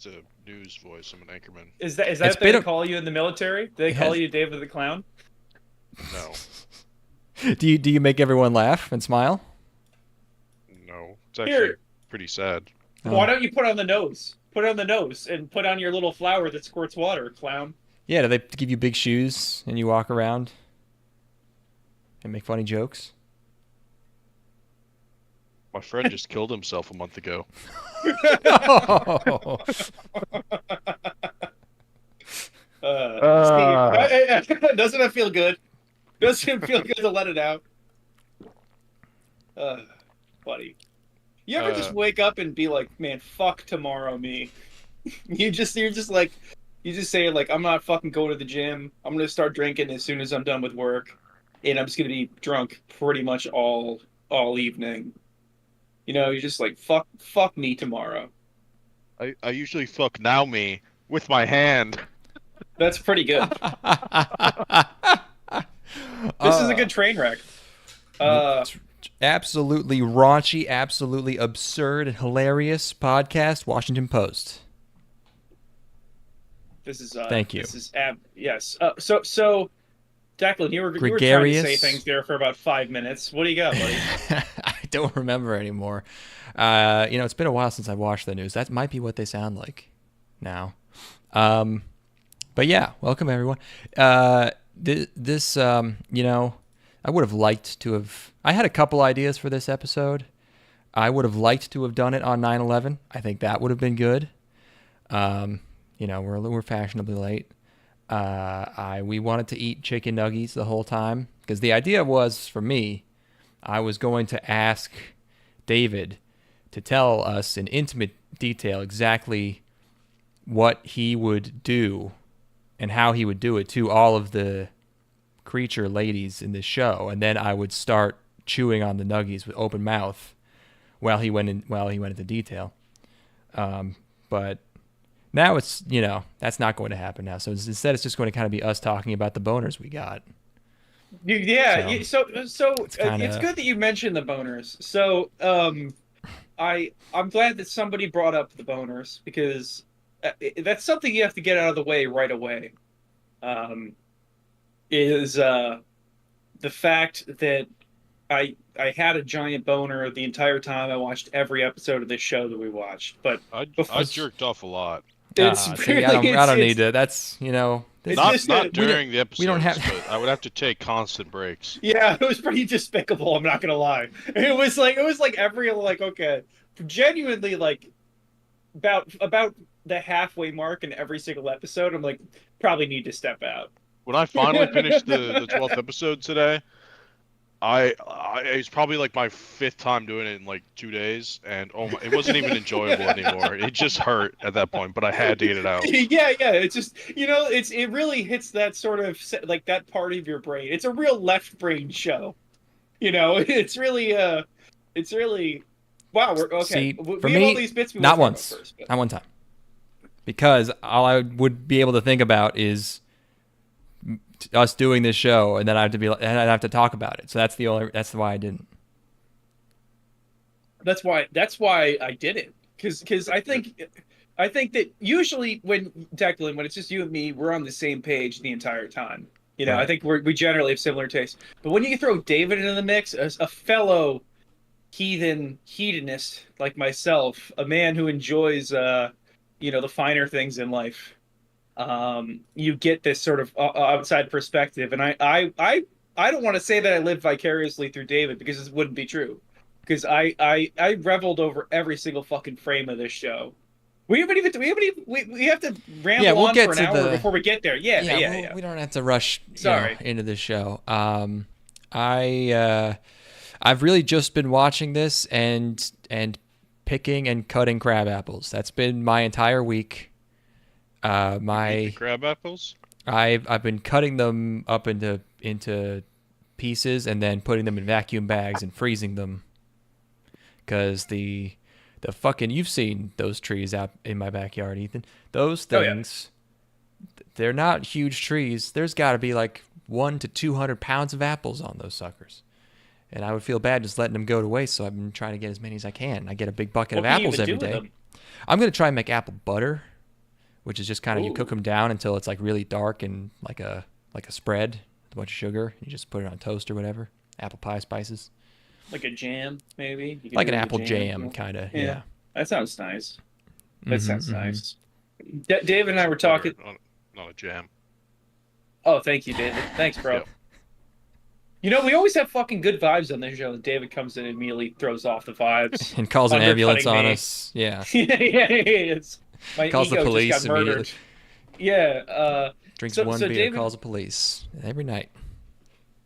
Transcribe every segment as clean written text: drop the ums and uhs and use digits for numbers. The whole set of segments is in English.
It's a news voice. I'm an anchorman. Is that It's what been they a, call you in the military? Do they it call has. you David the Clown? No, Do you make everyone laugh and smile? no. It's actually Here, pretty sad. why Oh. don't you put on the nose? Put it on the nose and put on your little flower that squirts water, clown. Yeah, do they give you big shoes and you walk around and make funny jokes? My friend just killed himself a month ago. Oh. Steve, Ah. doesn't it feel good? Doesn't it feel good to let it out? Uh, buddy. You ever just Uh, wake up and be like, man, fuck tomorrow, me? You're just like, you just say like, I'm not fucking going to the gym. I'm gonna start drinking as soon as I'm done with work, and I'm just gonna be drunk pretty much all evening. You know, you're just like, fuck me tomorrow. I usually fuck now me with my hand. That's pretty good. This is a good train wreck. Uh, It's absolutely raunchy, absolutely absurd and hilarious podcast, Washington Post. this is Thank you. this is yes. So Declan, you were trying to say Gregarious. things there for about 5 minutes. What do you got, buddy? I don't remember anymore. It's been a while since I watched the news. That might be what they sound like now. But yeah, welcome everyone. This, I would have liked to have. I had a couple ideas for this episode. I would have liked to have done it on 9/11. I think that would have been good. We're fashionably late. We wanted to eat chicken nuggies the whole time because the idea was for me, I was going to ask David to tell us in intimate detail exactly what he would do and how he would do it to all of the creature ladies in this show, and then I would start chewing on the nuggies with open mouth while he went into detail. But now it's that's not going to happen now. So instead, it's just going to kind of be us talking about the boners we got. Yeah, It's kind it's of good that you mentioned the boners. So, I'm glad that somebody brought up the boners because that's something you have to get out of the way right away. Um, is the fact that I had a giant boner the entire time I watched every episode of this show that we watched. But I jerked off a lot. it's see, really I don't need to. That's this it's Not just not a, during the we don't episodes, have. but I would have to take constant breaks. yeah, it was pretty despicable. I'm not gonna lie. It was like every like okay, genuinely like about the halfway mark in every single episode. I'm like probably need to step out. When I finally finished the 12th episode today, it was probably like my fifth time doing it in like 2 days, and oh my, it wasn't even enjoyable anymore. It just hurt at that point, but I had to get it out. Yeah. It's just it really hits that sort of like that part of your brain. It's a real left brain show. It's really wow. We're okay. See, We for have all me, these bits we not want to talk once, about first, but not one time, because all I would be able to think about is us doing this show, and then I'd have to talk about it. So that's why I didn't. that's why I did it because I think that usually when Declan, when it's just you and me, we're on the same page the entire time. I Right. think we generally have similar tastes. But when you throw David into the mix, a fellow hedonist like myself, a man who enjoys the finer things in life, you get this sort of outside perspective. And I don't want to say that I live vicariously through David because it wouldn't be true. Because I reveled over every single fucking frame of this show. We have to Yeah, ramble we'll on get for an to hour the. before we get there. Yeah, Yeah, we don't have to rush Sorry. into the show. I've really just been watching this and picking and cutting crab apples. That's been my entire week. Eat the crab apples? I've been cutting them up into pieces and then putting them in vacuum bags and freezing them. Because the fucking, you've seen those trees out in my backyard, Ethan. Those things, they're not huge trees. There's got to be like 100 to 200 pounds of apples on those suckers. And I would feel bad just letting them go to waste, so I've been trying to get as many as I can. I get a big bucket of What can you apples even every do with day. them? I'm going to try and make apple butter which is just kind of you cook them down until it's like really dark and like a spread with a bunch of sugar. You just put it on toast or whatever. Apple pie spices. Like a jam, maybe. You could Like do an it with apple a jam, kind of. Yeah. That sounds nice. That sounds Mhm. nice. David and I were talking. Not a jam. Oh, thank you, David. Thanks, bro. Yep. You know, we always have fucking good vibes on this show. David comes in and immediately throws off the vibes. And calls an ambulance on undercutting me. us. Yeah. Yeah. My Calls the ego police just got murdered. immediately. Yeah. Drinks So- one so beer, David- calls the police every night.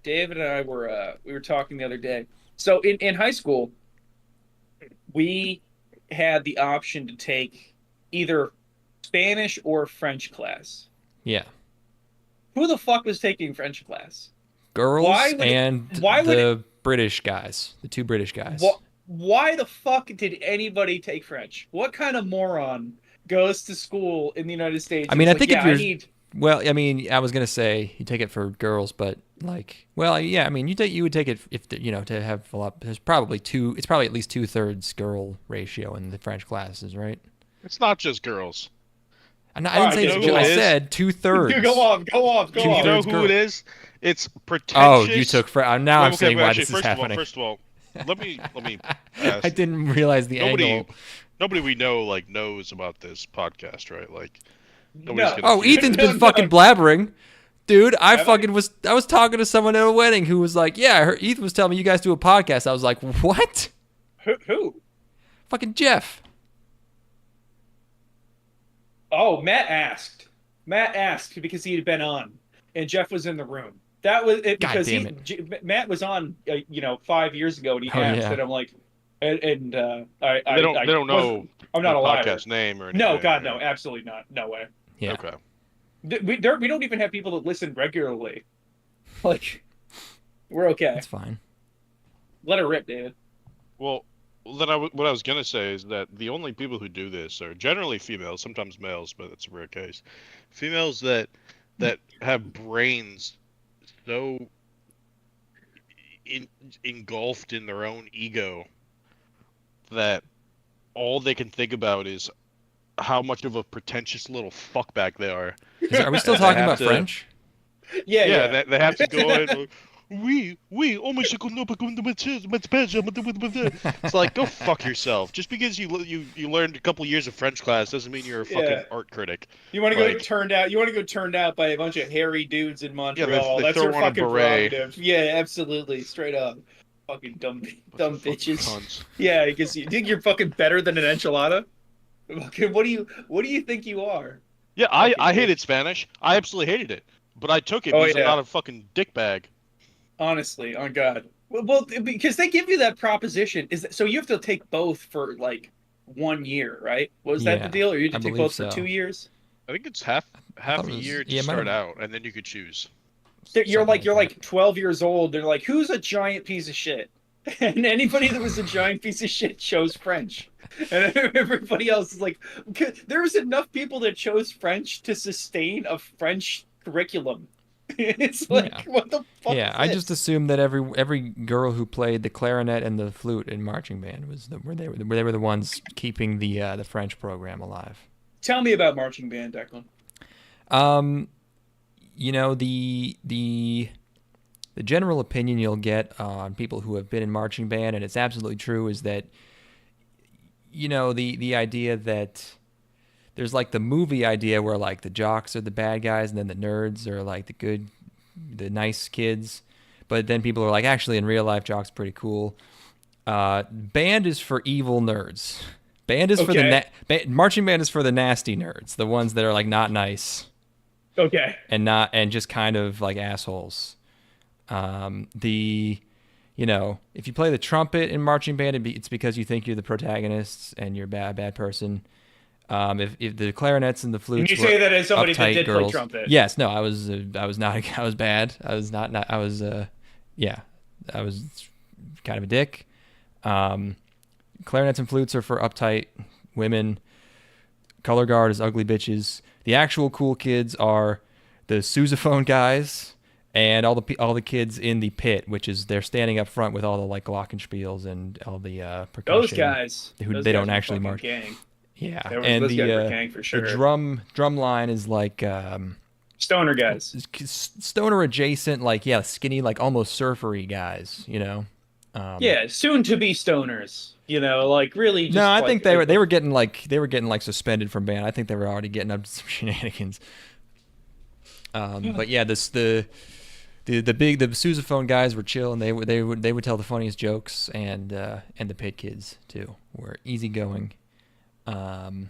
David and I were we were talking the other day. So in high school, we had the option to take either Spanish or French class. Yeah. Who the fuck was taking French class? Girls Why would it- and why would the British guys, the two British guys. Why the fuck did anybody take French? What kind of moron goes to school in the United States? I mean, and I is think like, if yeah, you're- I need... Well, I mean, I was gonna say you take it for girls, but like, well, yeah, I mean, you would take it if to have a lot. There's probably it's probably at least 2/3 girl ratio in the French classes, right? It's not just girls. I didn't Alright, say you it's know ju- who I it is? said 2/3. Go off. You know Two-thirds who girl. it is? It's pretentious. Oh, you took now I'm Okay, seeing but why actually, this is happening. First of all, let me ask. I didn't realize the angle. Nobody we know knows about this podcast, right? Like No. nobody's gonna. Oh, hear Ethan's it. been fucking blabbering. Dude, I Have I? was talking to someone at a wedding who was like, yeah, I heard Ethan was telling me you guys do a podcast. I was like, what? Who? Fucking Jeff. Oh, Matt asked. Matt asked because he had been on, and Jeff was in the room. That was it God because damn it. Matt was on, 5 years ago, and he Oh, asked, yeah. and I'm like, I They don't know I'm not the a liar. podcast name or anything. No, God, no, right? absolutely not. No way. Yeah. Okay. We don't even have people that listen regularly. Like, we're okay. That's fine. Let it rip, David. Well, then what I was gonna say is that the only people who do this are generally females, sometimes males, but it's a rare case. Females that have brains so engulfed in their own ego that all they can think about is how much of a pretentious little fuckback they are. Are we still They talking have about to- French? Yeah. They have to go in. Oh my It's like, go fuck yourself. Just because you learned a couple years of French class doesn't mean you're a fucking Yeah. art critic. You want to go Like- get turned out? You want to go turned out by a bunch of hairy dudes in Montreal? they That's throw your on a fucking beret. prerogative. Yeah, absolutely, straight up. Fucking dumb Fucking bitches. cunts. Yeah, because you think you're fucking better than an enchilada. Okay, what do you think you are? Yeah, I Fucking hated Spanish. I absolutely hated it. But I took it Oh, because yeah. I'm not a fucking dickbag. Honestly, on God. Well, because they give you that proposition is that so you have to take both for like 1 year, right? Was that Yeah, the deal, or you I had to take believe both for so. 2 years? I think it's half thought a it was- year to yeah, it might start have- out, and then you could choose. You're Something like 12 years old. They're like, who's a giant piece of shit? And anybody that was a giant piece of shit chose French. And everybody else is like, there was enough people that chose French to sustain a French curriculum. It's like, Yeah. what the fuck? Yeah, is I this? just assumed that every girl who played the clarinet and the flute in marching band were they were the ones keeping the French program alive. Tell me about marching band, Declan. The general opinion you'll get on people who have been in marching band, and it's absolutely true, is that the idea that there's like the movie idea where like the jocks are the bad guys and then the nerds are like the nice kids, but then people are like, actually in real life jocks pretty cool. Band is for evil nerds. Band is for marching band is for the nasty nerds, the ones that are like not nice. Okay. And just kind of like assholes. If you play the trumpet in marching band, it's because you think you're the protagonists and you're a bad person. If the clarinets and the flutes, And you say were that as somebody that uptight did play girls. trumpet. Yes, no, I was not. I was bad. I was not. I was. I was kind of a dick. Clarinets and flutes are for uptight women. Color guard is ugly bitches. The actual cool kids are the sousaphone guys and all the kids in the pit, which is they're standing up front with all the like glockenspiels and all the percussion. Those guys. Who those they guys don't were actually fucking march. gang. Yeah, and Those guys were king for the sure. drum line is like Stoner guys. stoner adjacent, like yeah, skinny, like almost surfery guys. You know. Yeah, soon to be stoners. Like really No, just I think like they were getting like suspended from band. I think they were already getting up to some shenanigans. But yeah, the sousaphone guys were chill, and they would tell the funniest jokes, and the pit kids too were easygoing. the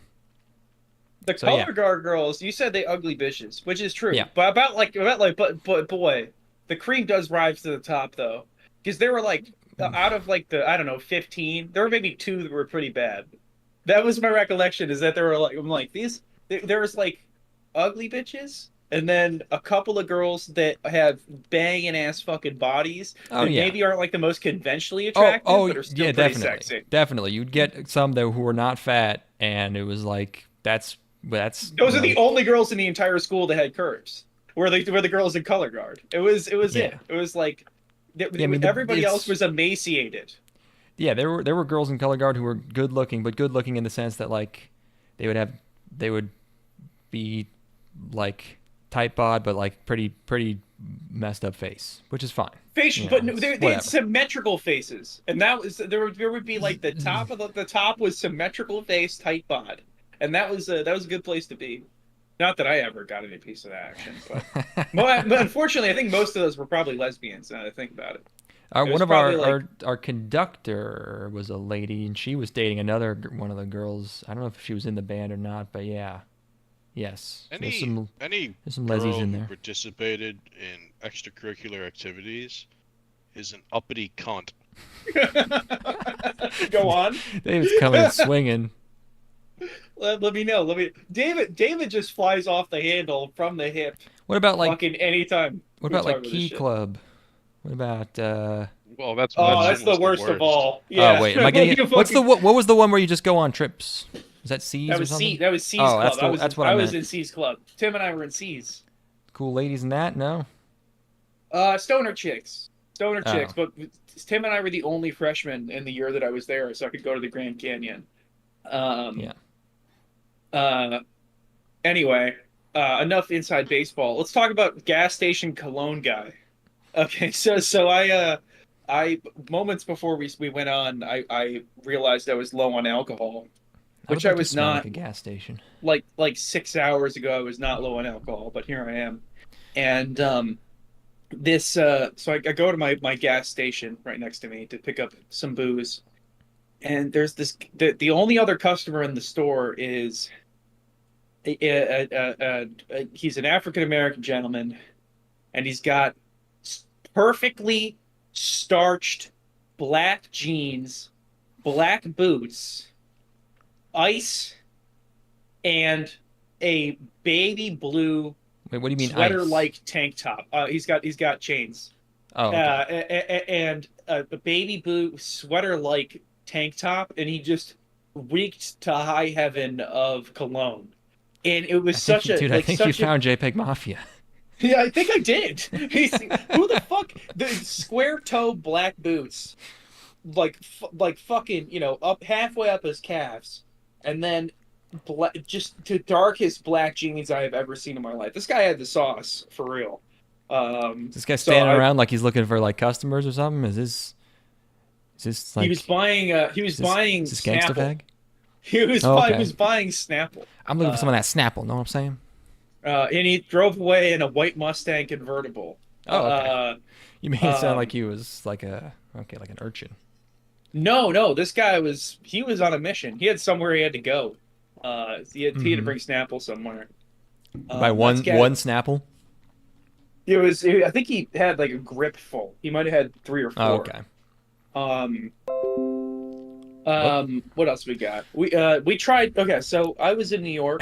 So yeah, color guard girls. You said they ugly bitches, which is true. yeah. But but boy, the cream does rise to the top though, because there were like out of like the I don't know 15, there were maybe two that were pretty bad. That was my recollection. Is that there were like I'm like these there was like ugly bitches. And then a couple of girls that have banging ass fucking bodies Oh that yeah. maybe aren't like the most conventionally Oh, attractive, but are still yeah, pretty definitely, sexy. definitely. You'd get some though who were not fat, and it was like that's Those are the only girls in the entire school that had curves. Were the girls in color guard. It was yeah, it. It was like yeah. I mean, everybody else it's was emaciated. yeah. There were girls in color guard who were good looking, but good looking in the sense that like they would be like tight bod, but like pretty messed up face, which is fine. Face, You but know, no, it's they had whatever. symmetrical faces, and that was there would be like the top was symmetrical face, tight bod, and that was a good place to be. Not that I ever got any piece of that action, but unfortunately, I think most of those were probably lesbians. Now that I think about it, it One was of probably like our conductor was a lady, and she was dating another one of the girls. I don't know if she was in the band or not, but yeah, yes, Any there's some lesbies girl in who there. participated in extracurricular activities is an uppity cunt. go on. David's coming and swinging. Let me know. David just flies off the handle from the hip, What about like fucking anytime what we about talk like about this Key shit. Club? What about Well, Oh, that's that's the almost the worst of worst. all. Oh Yeah. wait, am I getting it? What's the what was the one where you just go on trips? Is that C's or something? That was C's Oh, club. that's what I I was meant. in C's club. Tim and I were in C's. Cool ladies in that? No. Stoner chicks. Stoner Oh, chicks. But Tim and I were the only freshmen in the year that I was there, so I could go to the Grand Canyon. Um. yeah. Uh. Anyway. Enough inside baseball. Let's talk about gas station cologne guy. Okay, so I moments before we went on, I realized I was low on alcohol, I would which I like to was smell like not. a gas station. Like 6 hours ago, I was not low on alcohol, but here I am. And this so I go to my gas station right next to me to pick up some booze, and there's the only other customer in the store is he's an African American gentleman, and he's got perfectly starched black jeans, black boots, ice, and a baby blue Wait, what do you mean sweater ice? like tank top. He's got chains. Oh, okay. And a baby blue sweater like tank top, and he just reeked to high heaven of cologne. And it was such a I like think you such a found JPEG Mafia. yeah, I think I did. Who the fuck the square toe black boots, like fucking up halfway up his calves, and then just to darkest black jeans I have ever seen in my life. This guy had the sauce for real. Is this guy So standing I around like he's looking for like customers or something? Is this like he was buying is this gangsta Snapple. bag? He was Oh, buying, okay. Snapple. I'm looking for some of that Snapple. Know what I'm saying? And he drove away in a white Mustang convertible. Oh, okay. You made it sound Um, like he was like like an urchin. no, this guy he was on a mission. He had somewhere he had to go. He had to Mm-hmm. bring Snapple somewhere. By Let's get one Snapple. I think he had like a grip full. He might have had three or Oh, four. okay. Um, Whoop. what else we got? We tried. Okay, so I was in New York.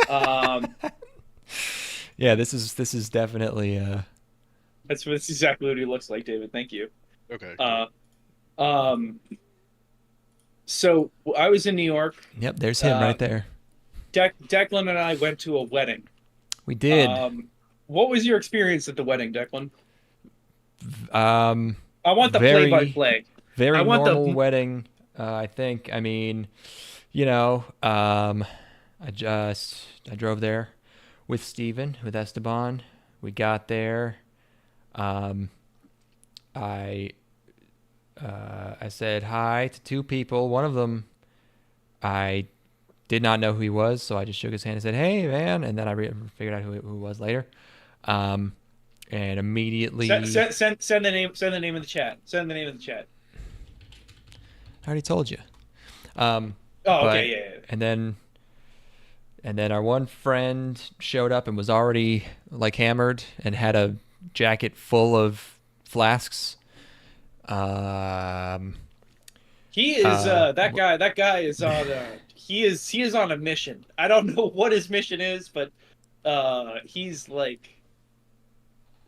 Um, Yeah, this is definitely that's exactly what he looks like, David. Thank you. Okay. Uh, um, so I was in New York. Yep, there's him Uh, right there. Declan and I went to a wedding. We did. What was your experience at the wedding, Declan? Um I want the very play-by-play. I very want normal the wedding. I think. I mean, I drove there with Steven, with Esteban. We got there. Um, I I said hi to two people. One of them I did not know who he was, so I just shook his hand and said, "Hey, man," and then I figured out who it was later. Um, and Send, immediately, send, send, send the name. Send the name in the chat. Send the name in the chat. I already told you. Um, Oh, but okay, yeah. and then our one friend showed up and was already like hammered and had a jacket full of flasks. Um, He is that w- guy. That guy is on. He is on a mission. I don't know what his mission is, but he's like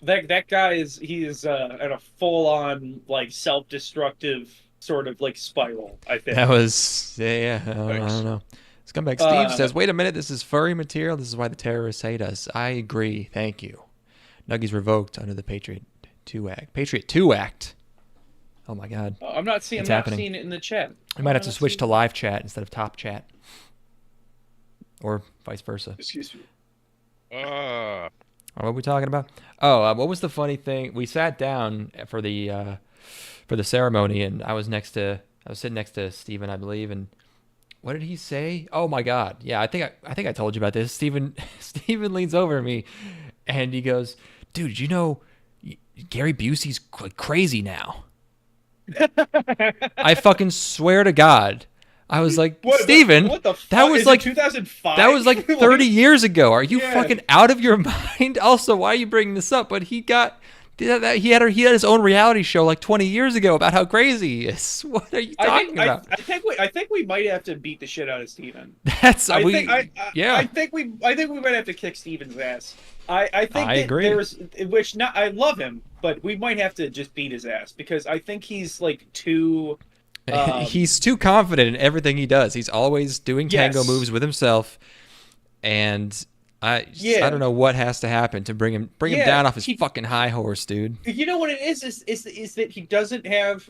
that guy is he is at a full on like self destructive sort of like spiral. I that think. was yeah. I don't Nice. know. Scumbag Steve Uh, says, "Wait a minute, this is furry material. This is why the terrorists hate us." I agree. Thank you. Nuggies revoked under the Patriot 2 Act. Patriot 2 Act. Oh my God, I'm not seeing. it's I'm not happening. seeing it in the chat. I might have to I'm not switch to seeing- live chat instead of top chat, or vice versa. Excuse me. What were we talking about? Oh, what was the funny thing? We sat down for the ceremony, and I was sitting next to Steven, I believe, and what did he say? Oh my God, yeah, I think I told you about this. Steven Steven leans over to me, and he goes, "Dude, did you know Gary Busey's crazy now?" I fucking swear to God. I was like, Steven, What the that fuck? was Is like it 2005? that was like 30 years ago. Are you Yeah. fucking out of your mind? Also, why are you bringing this up? But he had his own reality show like 20 years ago about how crazy he is. What are you talking about? I think we might have to beat the shit out of Steven. That's I we think yeah. I think we might have to kick Steven's ass. I think I that agree. there's which not I love him, but we might have to just beat his ass because I think he's like too He's too confident in everything he does. He's always doing tango Yes. moves with himself, and I don't know what has to happen to bring him Yeah, down off his he- fucking high horse, dude. you know what it is that he doesn't have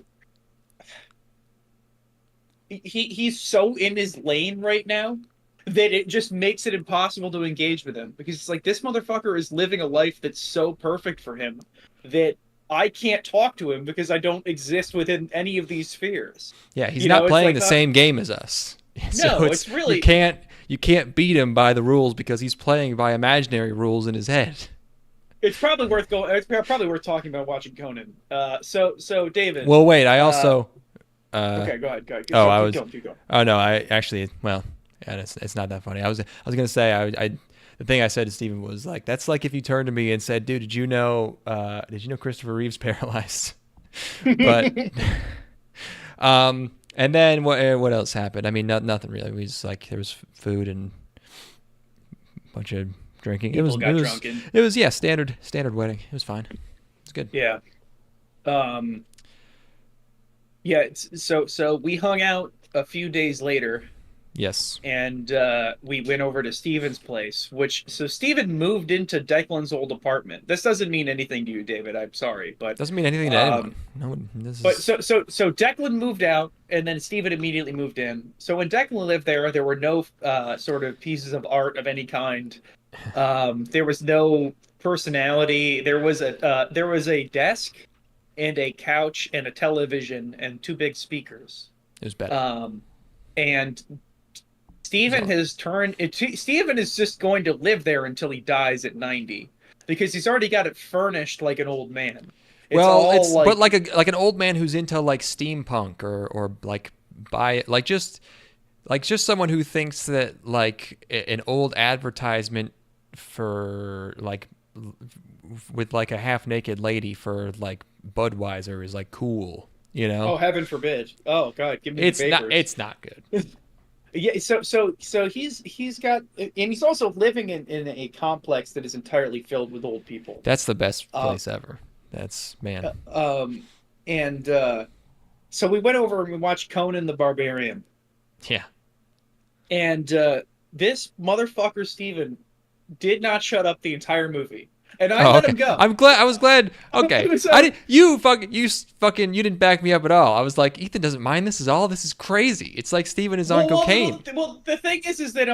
he's so in his lane right now that it just makes it impossible to engage with him because it's like this motherfucker is living a life that's so perfect for him that I can't talk to him because I don't exist within any of these spheres. Yeah, he's You not know, it's playing like, the same game as us. So it's really you can't beat him by the rules because he's playing by imaginary rules in his head. it's probably worth going. It's probably worth talking about watching Conan. So David. Well, wait, I also Okay, go ahead. Go ahead. Keep going. Oh no, I actually well, yeah, it's not that funny. I was gonna say I the thing I said to Steven was like that's like if you turned to me and said, "Dude, did you know Christopher Reeve's paralyzed?" But and then what else happened? I mean, nothing really. We just like there was food and a bunch of drinking. People got drunken. It was yeah, standard wedding. It was fine. It's good. Yeah. Yeah. So we hung out a few days later, Yes. and we went over to Steven's place. So Steven moved into Declan's old apartment. This doesn't mean anything to you, David. I'm sorry, but Doesn't mean anything to anyone. No, but so Declan moved out, and then Steven immediately moved in. So when Declan lived there were no sort of pieces of art of any kind. There was no personality. There was a desk and a couch and a television and two big speakers. it was better. And Steven Steven is just going to live there until he dies at 90 because he's already got it furnished like an old man. But like an old man who's into like steampunk or like just someone who thinks that like an old advertisement for like with like a half naked lady for like Budweiser is like cool, you know? Oh, heaven forbid! Oh God, give me the vapors. It's not good. Yeah, so he's got, and he's also living in a complex that is entirely filled with old people. That's the best place ever. That's man. And so we went over and we watched Conan the Barbarian, Yeah. and this motherfucker Steven did not shut up the entire movie. and I Oh, let okay. him go. I'm glad. I was glad. Okay. So- I didn't. You didn't back me up at all. I was like, Ethan doesn't mind this. This is crazy. It's like Steven is on cocaine. Well, the thing is that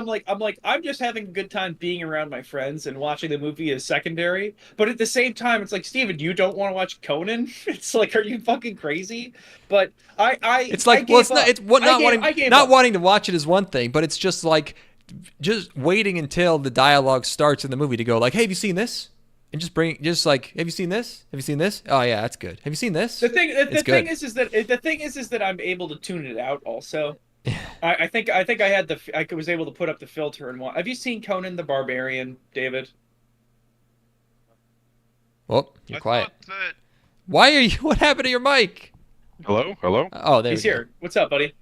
I'm just having a good time being around my friends, and watching the movie is secondary. But at the same time, it's like, Steven, you don't want to watch Conan? It's like, are you fucking crazy? But It's I like, well, gave it's not. up. It's what I gave not up. wanting to watch it is one thing, but it's just like, just waiting until the dialogue starts in the movie to go like, hey, have you seen this? And just like, have you seen this? Have you seen this? Oh yeah, that's good. Have you seen this? The thing good. is that I'm able to tune it out also. I think I was able to put up the filter and watch. Have you seen Conan the Barbarian, David? Well, you're quiet. thought that... Why are you? What happened to your mic? Hello? Hello? Oh, there He's we go. here. What's up, buddy?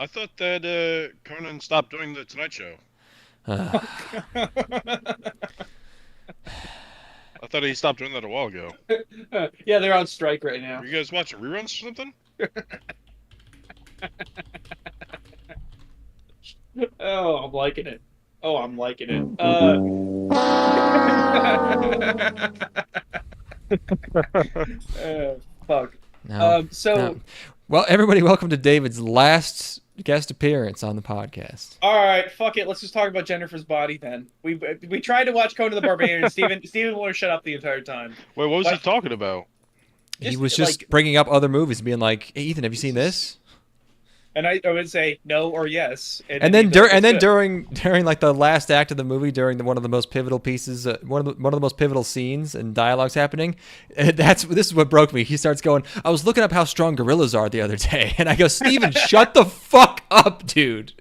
I thought that Conan stopped doing the Tonight Show. I thought he stopped doing that a while ago. Yeah, they're on strike right now. Are you guys watching reruns or something? Oh, I'm liking it. Oh, I'm liking it. Fuck. No, So, no. Well, everybody, welcome to David's last guest appearance on the podcast. all right, fuck it. Let's just talk about Jennifer's body then. We tried to watch Conan the Barbarian. Steven wanted to shut up the entire time. Wait, what was he talking about? He was just bringing up other movies and being like, hey, Ethan, have you seen this? And I would say no or yes. And then during like the last act of the movie, during one of the most pivotal pieces, one of the most pivotal scenes and dialogues happening, this is what broke me. He starts going, I was looking up how strong gorillas are the other day, and I go, Steven, shut the fuck up, dude.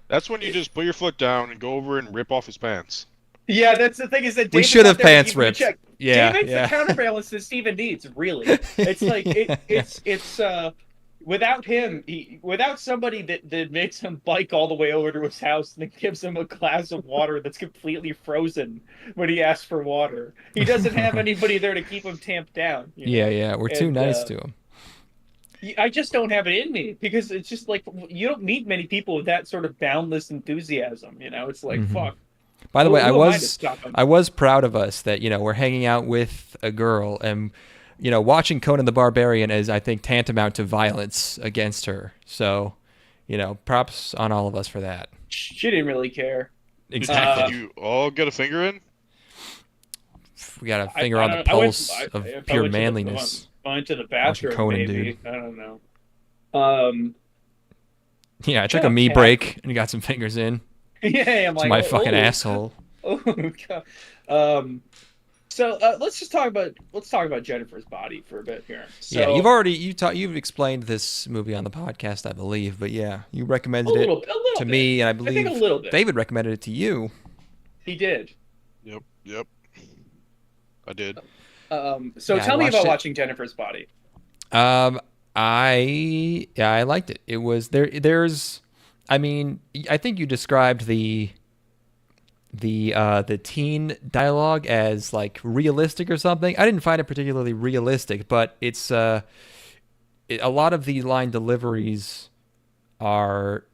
That's when you just put your foot down and go over and rip off his pants. Yeah, that's the thing is that We David's should have out there pants keeping me ripped. checked. Yeah, David's yeah. the counterbalance that Steven needs. Really, it's like it's without him, without somebody that makes him bike all the way over to his house and then gives him a glass of water that's completely frozen when he asks for water. He doesn't have anybody there to keep him tamped down. You know? Yeah, we're too nice to him. I just don't have it in me because it's just like you don't meet many people with that sort of boundless enthusiasm. You know, it's like fuck. By the way, Who am I to stop him? I was proud of us that, we're hanging out with a girl and, watching Conan the Barbarian is, I think, tantamount to violence against her. So, props on all of us for that. She didn't really care. Exactly. Did you all get a finger in? We got a finger on the pulse of pure manliness. I went to the bathroom, Conan, maybe. dude. I don't know. Yeah, I took a me break and got some fingers in. Yeah, I'm to like, my fucking asshole. Oh god. So let's talk about Jennifer's body for a bit here. So, Yeah, you've explained this movie on the podcast, I believe, but yeah, you recommended it to me, and I believe a little bit. David recommended it to you. He did. Yep. I did. So Yeah, tell me about it. watching Jennifer's body. I liked it. It was there's I mean, I think you described the teen dialogue as like realistic or something. I didn't find it particularly realistic, but it's a lot of the line deliveries are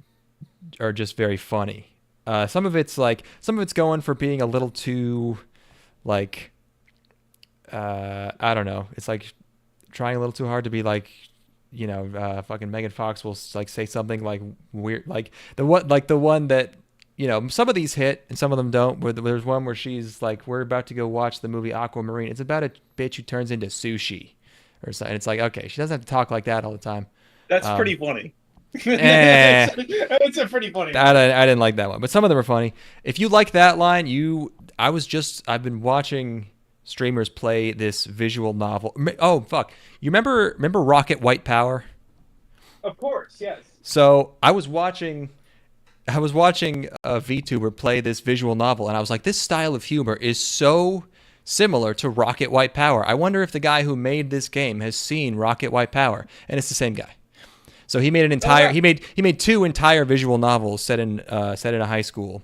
just very funny. Some of it's going for being a little too like I don't know. It's like trying a little too hard to be like, fucking Megan Fox will like say something like weird, like the one that, some of these hit and some of them don't. Where there's one where she's like, we're about to go watch the movie Aquamarine. It's about a bitch who turns into sushi or something. It's like, okay, she doesn't have to talk like that all the time. That's pretty funny. It's a pretty funny. I didn't like that one, but some of them are funny. If you like that line, I've been watching streamers play this visual novel. Oh fuck! You remember Rocket White Power? Of course, yes. So I was watching a VTuber play this visual novel, and I was like, this style of humor is so similar to Rocket White Power. I wonder if the guy who made this game has seen Rocket White Power, and it's the same guy. So he made he made two entire visual novels set in a high school,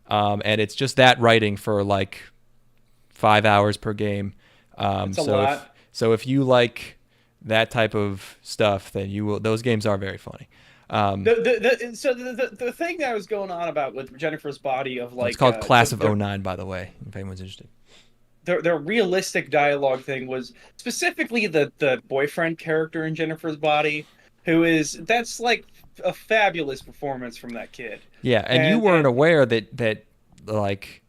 and it's just that writing for like 5 hours per game. That's a lot. So if you like that type of stuff, then those games are very funny. The thing that was going on about with Jennifer's Body of It's like called Class of '09, by the way, if anyone's interested. the realistic dialogue thing was specifically the boyfriend character in Jennifer's Body, who is that's like a fabulous performance from that kid. Yeah, and you weren't And aware that like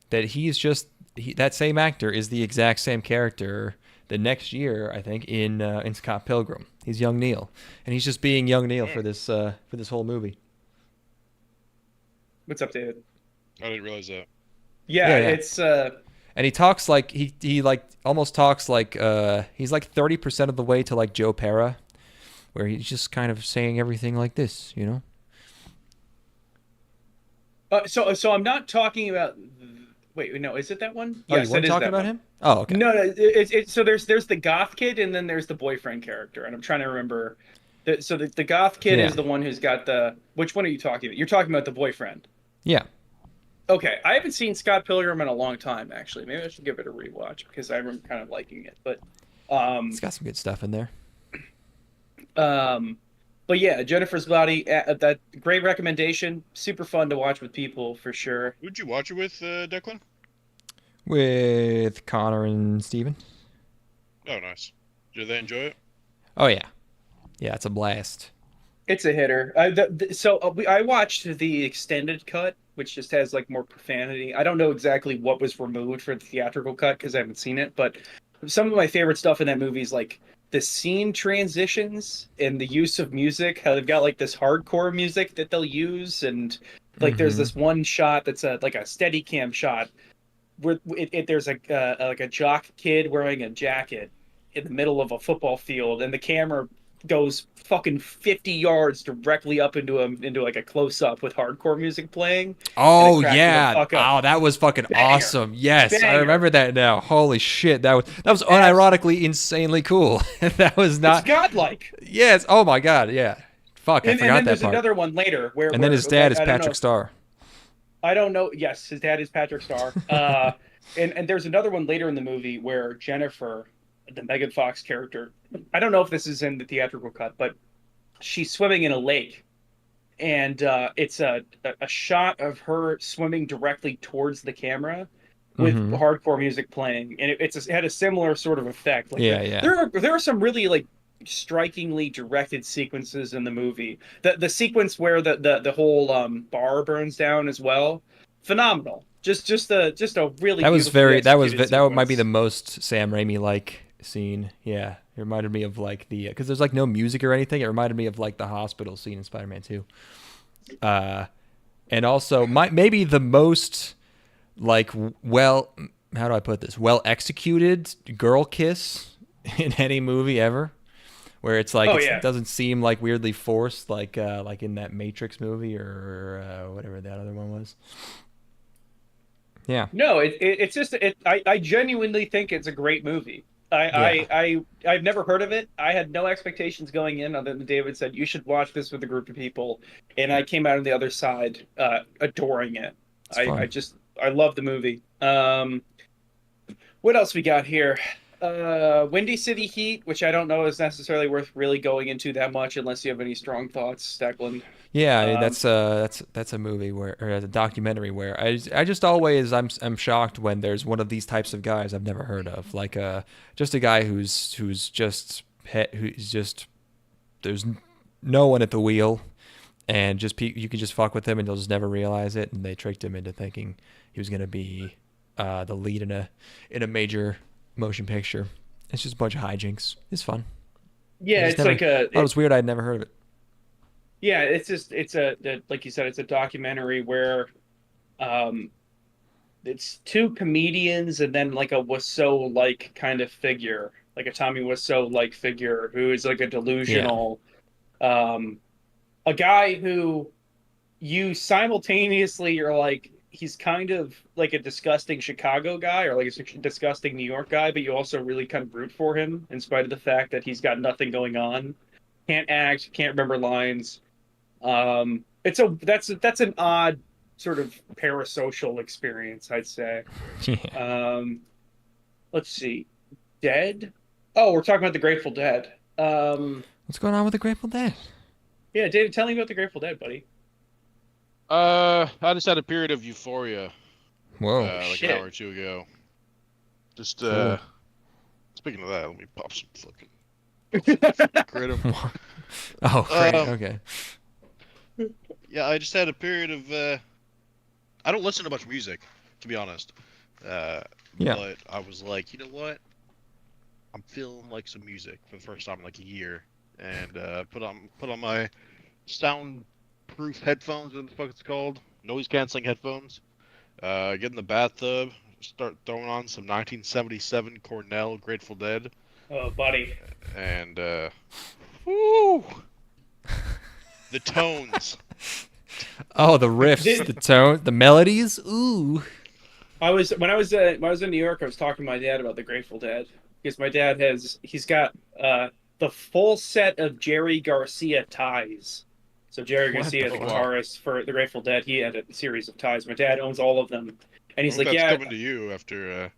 that that same actor is the exact same character the next year, I think, in Scott Pilgrim. He's young Neil, and he's just being young Neil Mm, for this whole movie. what's up, David? I didn't realize that. Yeah, Yeah, yeah. it's And he talks like he like almost talks like he's like 30% of the way to like Joe Pera, where he's just kind of saying everything like this, you know? so I'm not talking about. Wait, no, is it that one? Oh, you Yes, it weren't is talking that about one. him? Oh, okay. No, no, so there's the goth kid and then there's the boyfriend character, and I'm trying to remember. The goth kid Yeah. is the one who's got the. Which one are you talking about? You're talking about the boyfriend. Yeah. Okay, I haven't seen Scott Pilgrim in a long time, actually. Maybe I should give it a rewatch because I remember kind of liking it. It's Um, got some good stuff in there. um, but yeah, Jennifer's Body. That great recommendation. Super fun to watch with people for sure. Who'd you watch it with, Declan? With Connor and Steven. Oh, nice. Did they enjoy it? Oh yeah. Yeah, it's a blast. It's a hitter. I watched the extended cut, which just has like more profanity. I don't know exactly what was removed for the theatrical cut because I haven't seen it, but some of my favorite stuff in that movie is like the scene transitions and the use of music. How they've got like this hardcore music that they'll use, and like there's Mm-hmm. this one shot that's a like a steady cam shot where there's like a jock kid wearing a jacket in the middle of a football field, and the camera goes fucking 50 yards directly up into like a close up with hardcore music playing, and it Oh cracked me the yeah. fuck up. Oh, that was fucking Banger, awesome. Yes, I banger. remember that now. Holy shit. That was Abs- unironically insanely cool. That was it's not. godlike. Yes. Oh my god. Yeah. Fuck, I And forgot then that there's part. another one later And then his dad is I don't Patrick know. Starr. I don't know. Yes, his dad is Patrick Starr. And there's another one later in the movie where Jennifer, the Megan Fox character, I don't know if this is in the theatrical cut, but she's swimming in a lake, and it's a shot of her swimming directly towards the camera with Mm-hmm. hardcore music playing, and it had a similar sort of effect. Like Yeah, yeah. there are some really like strikingly directed sequences in the movie. The sequence where the whole bar burns down as well, phenomenal. Just a really That was beautifully very executed that might be the sequence. most Sam Raimi like scene. Yeah. It reminded me of like the cuz there's like no music or anything. It reminded me of like the hospital scene in Spider-Man 2. Uh and also maybe the most like well how do I put this? Well executed girl kiss in any movie ever, where it's like Oh it yeah. doesn't seem like weirdly forced like in that Matrix movie or whatever that other one was. Yeah. No, it's just I genuinely think it's a great movie. Yeah. I've never heard of it. I had no expectations going in other than David said you should watch this with a group of people, and I came out on the other side adoring it. It's fun. I love the movie. What else we got here? Windy City Heat, which I don't know is necessarily worth really going into that much unless you have any strong thoughts, Declan. Yeah, I mean, Um, that's a movie where or a documentary where I just always I'm shocked when there's one of these types of guys I've never heard of, like just a guy who's just there's no one at the wheel, and you can just fuck with him and they'll just never realize it, and they tricked him into thinking he was gonna be the lead in a major motion picture. It's just a bunch of hijinks. It's fun. I yeah, just it's never like thought it was weird. I'd never heard of it. yeah, it's just like you said, it's a documentary where um it's two comedians and then like a Wiseau like kind of figure, like a Tommy Wiseau like figure who is like a Yeah. delusional um a guy who you simultaneously are like he's kind of like a disgusting Chicago guy or like a disgusting New York guy, but you also really kind of root for him in spite of the fact that he's got nothing going on, can't act, can't remember lines. It's a that's an odd sort of parasocial experience, I'd say. Yeah. Um, let's see, Dead. Oh, we're talking about the Grateful Dead. What's going on with the Grateful Dead? Yeah, David, tell me about the Grateful Dead, buddy. I just had a period of euphoria, Whoa, Oh like an hour shit. or two ago. Just cool. speaking of that, let me pop some fucking kratom. Oh, great. Um, Okay. yeah, I just had a period of I don't listen to much music, to be honest. Uh, Yeah. but I was like, you know what? I'm feeling like some music for the first time in like a year, and put on my soundproof headphones. What the fuck it's called? Noise canceling headphones. Get in the bathtub, start throwing on some 1977 Cornell Grateful Dead, Oh, buddy. and whoo, the tones. Oh, the riffs, the tone, the melodies. Ooh. When I was in New York, I was talking to my dad about the Grateful Dead because my dad he's got the full set of Jerry Garcia ties. So Jerry What the Garcia, the Oh wow. fuck? guitarist for the Grateful Dead, he had a series of ties. My dad owns all of them, and I he's hope like, that's "Yeah, coming to you after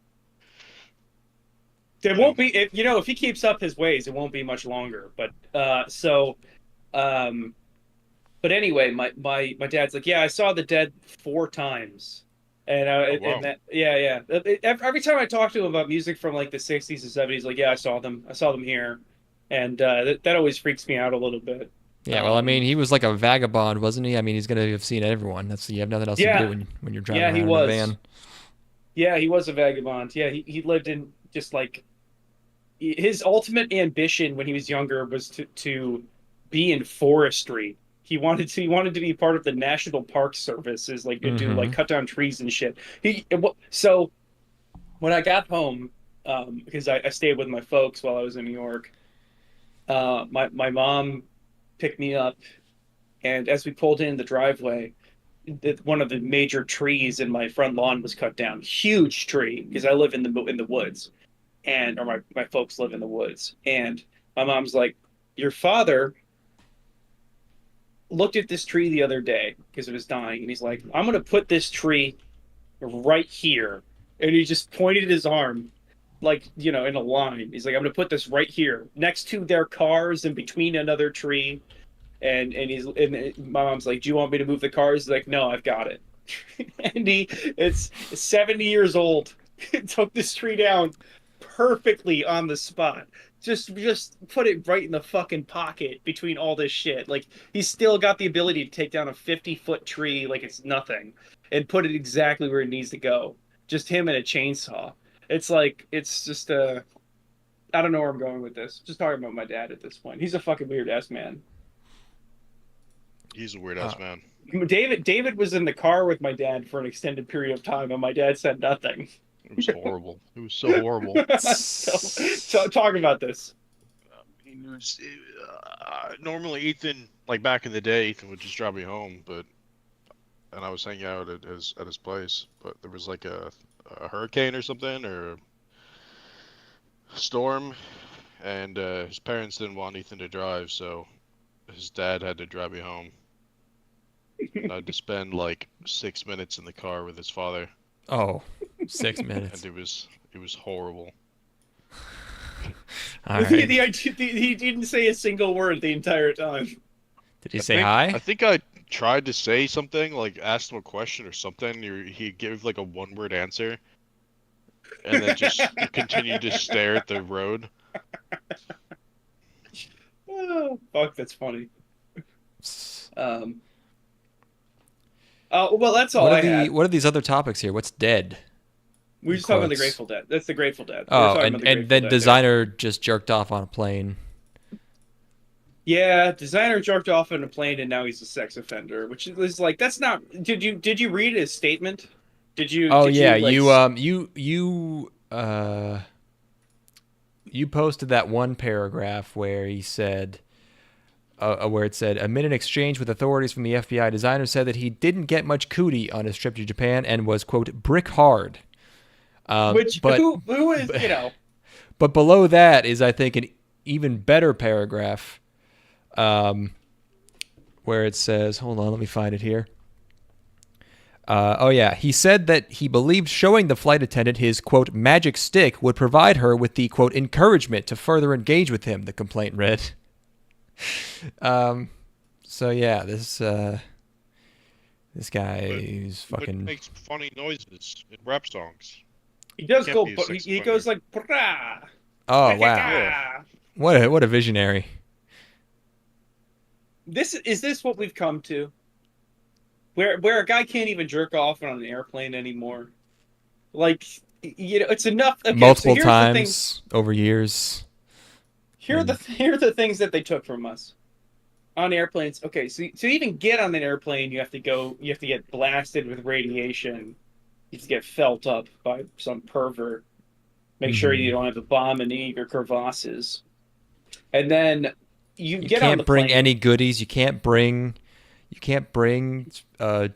there you know. won't be if he keeps up his ways, it won't be much longer." But um, but anyway, my dad's like, yeah, I saw the Dead 4 times, Oh and wow. that yeah. Every time I talk to him about music from like the '60s and '70s, like yeah, I saw them here, and that always freaks me out a little bit. Yeah, well, I mean, Um, he was like a vagabond, wasn't he? I mean, he's gonna have seen everyone. That's you have nothing else to do yeah, when you're driving yeah, he around in a was, van. yeah, he was a vagabond. Yeah, he lived in just like his ultimate ambition when he was younger was to be in forestry. He wanted to be part of the National Park Service, is like do like Mm-hmm. cut down trees and shit. So when I got home, because I stayed with my folks while I was in New York, my mom picked me up, and as we pulled in the driveway, one of the major trees in my front lawn was cut down. Huge tree because I live in the woods, and or my folks live in the woods, and my mom's like, your father looked at this tree the other day because it was dying, and he's like, I'm gonna put this tree right here, and he just pointed his arm like in a line. He's like, I'm gonna put this right here next to their cars and between another tree. And my mom's like, do you want me to move the cars? He's like, no, I've got it. And it's 70 years old. Took this tree down perfectly on the spot. Just put it right in the fucking pocket between all this shit. Like he's still got the ability to take down a 50-foot tree like it's nothing and put it exactly where it needs to go. Just him and a chainsaw. It's like it's just I don't know where I'm going with this. Just talking about my dad at this point. He's a fucking weird ass man. He's a weird Uh, ass man. David was in the car with my dad for an extended period of time, and my dad said nothing. It was horrible. It was so horrible. So talk about this. It was, normally Ethan, like back in the day, Ethan would just drive me home, and I was hanging out at his place, but there was like a hurricane or something or a storm, and his parents didn't want Ethan to drive, so his dad had to drive me home. And I had to spend like 6 minutes in the car with his father, Oh, 6 and minutes. it was horrible. All right. He didn't say a single word the entire time. Did he I say think hi? I think I tried to say something, like asked him a question or something. He gave like a one-word answer, and then just continued to stare at the road. Oh, fuck, that's funny. Um, well, that's all I had. What are these other topics here? What's dead? We were In just talking about the quotes. Grateful Dead. That's the Grateful Dead. We were Oh, talking and about the and Grateful then Dead there. designer just jerked off on a plane. Yeah, designer jerked off on a plane and now he's a sex offender, which is like that's not. Did you read his statement? Did you Oh did yeah, you like? you posted that one paragraph where he said where it said amid an exchange with authorities from the FBI, designer said that he didn't get much cootie on his trip to Japan and was quote brick hard. Which But who is but below that is I think an even better paragraph where it says, hold on, let me find it here. Oh, yeah. He said that he believed showing the flight attendant his, quote, magic stick would provide her with the, quote, encouragement to further engage with him, the complaint read. So yeah, this guy is But fucking. makes funny noises in rap songs. He He does can't go, be a but sex he offender. goes like, "Brah, Oh wow, Yeah. ka-ka-ka." what a visionary. This what we've come to? Where a guy can't even jerk off on an airplane anymore. Like, it's enough. Okay, so Multiple here's the thing. times over years. Here are the things that they took from us on airplanes. Okay, so to even get on an airplane, you have to get blasted with radiation. You have to get felt up by some pervert. Make sure you Mhm. don't have a bomb in your crevasses. And then you You get on the can't bring plane. any goodies. You can't bring a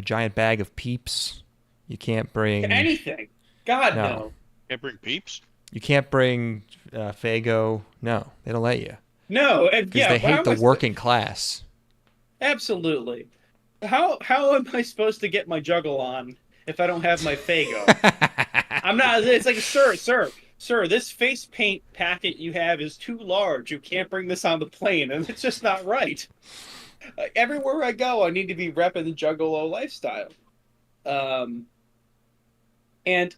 giant bag of peeps. You can't bring Anything. God, no. no. Can't bring peeps. You can't bring Fago. No, they don't let you No, and because yeah, they how hate am the I working class. absolutely. How am I supposed to get my juggle on if I don't have my Fago? I'm not. It's like, sir, this face paint packet you have is too large. You can't bring this on the plane, and it's just not right. Everywhere I go, I need to be repping the Juggalo lifestyle. Um, and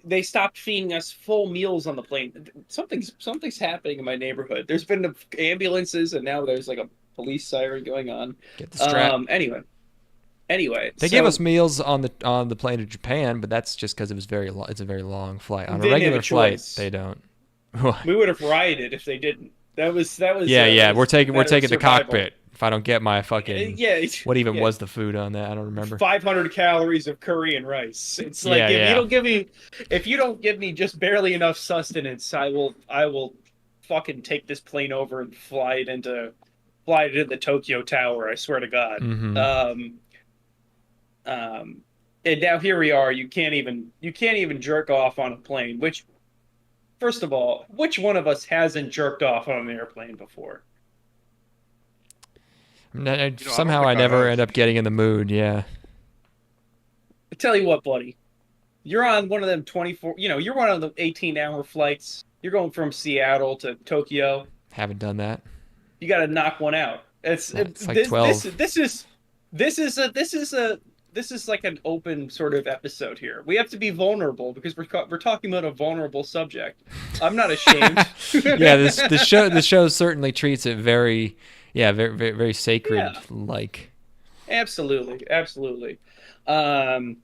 they stopped feeding us full meals on the plane. Something's happening in my neighborhood. There's been ambulances, and now there's like a police siren going on. Get the strap. Anyway, They gave us so meals on the plane to Japan, but that's just because it was it's a very long flight. On a didn't have a regular flight, choice. they don't. We would have rioted if they didn't. Yeah. We're That taking was the survival. cockpit. If I don't get my fucking Yeah, what even yeah. was the food on that? I don't remember. 500 calories of curry and rice. It's like, Yeah, yeah. if you don't give me just barely enough sustenance, I will fucking take this plane over and fly it into Tokyo Tower. I swear to God. Mm-hmm. Um, and now here we are. You can't even jerk off on a plane. Which, first of all, which one of us hasn't jerked off on an airplane before? I don't Somehow I think I never have. end up getting in the mood. Yeah. I tell you what, buddy. You're on one of them 24. You're one of the 18-hour flights. You're going from Seattle to Tokyo. Haven't done that. You got to knock one out. It's like 12. This is like an open sort of episode here. We have to be vulnerable because we're talking about a vulnerable subject. I'm not ashamed. Yeah, this show certainly treats it very very sacred Yeah. like. Absolutely, absolutely. Um,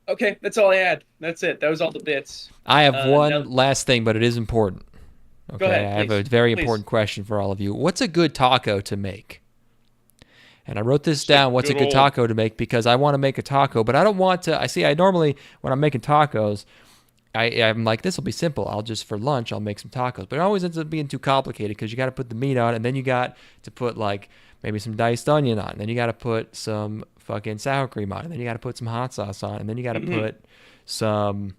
okay, that's all I had. That's it. That was all the bits. I have one Now, last thing, but it is important. Okay, go ahead, I have please. a very Please. important question for all of you. What's a good taco to make? And I wrote this down. What's a good good old- taco to make? Because I want to make a taco, but I don't want to. I normally when I'm making tacos, I'm like, this will be simple. For lunch, I'll make some tacos. But it always ends up being too complicated because you got to put the meat on, and then you got to put like maybe some diced onion on, and then you got to put some fucking sour cream on, and then you got to put some hot sauce on, and then you got to put some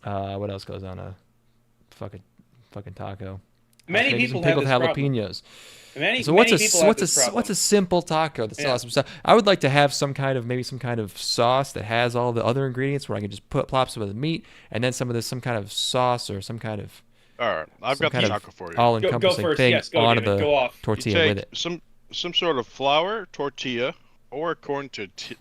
what else goes on a fucking taco? Many Maybe people some pickled have this problem. jalapenos. Many So what's people have this problem. what's a simple taco that still Yeah. has some stuff? I would like to have some kind of sauce that has all the other ingredients where I can just plop some of the meat and then some kind of sauce or some kind of All right, I've some got the kind of taco for you. Go all-encompassing first. thing Yes, go, onto David. the Go off. You tortilla with take it. some sort of flour tortilla or corn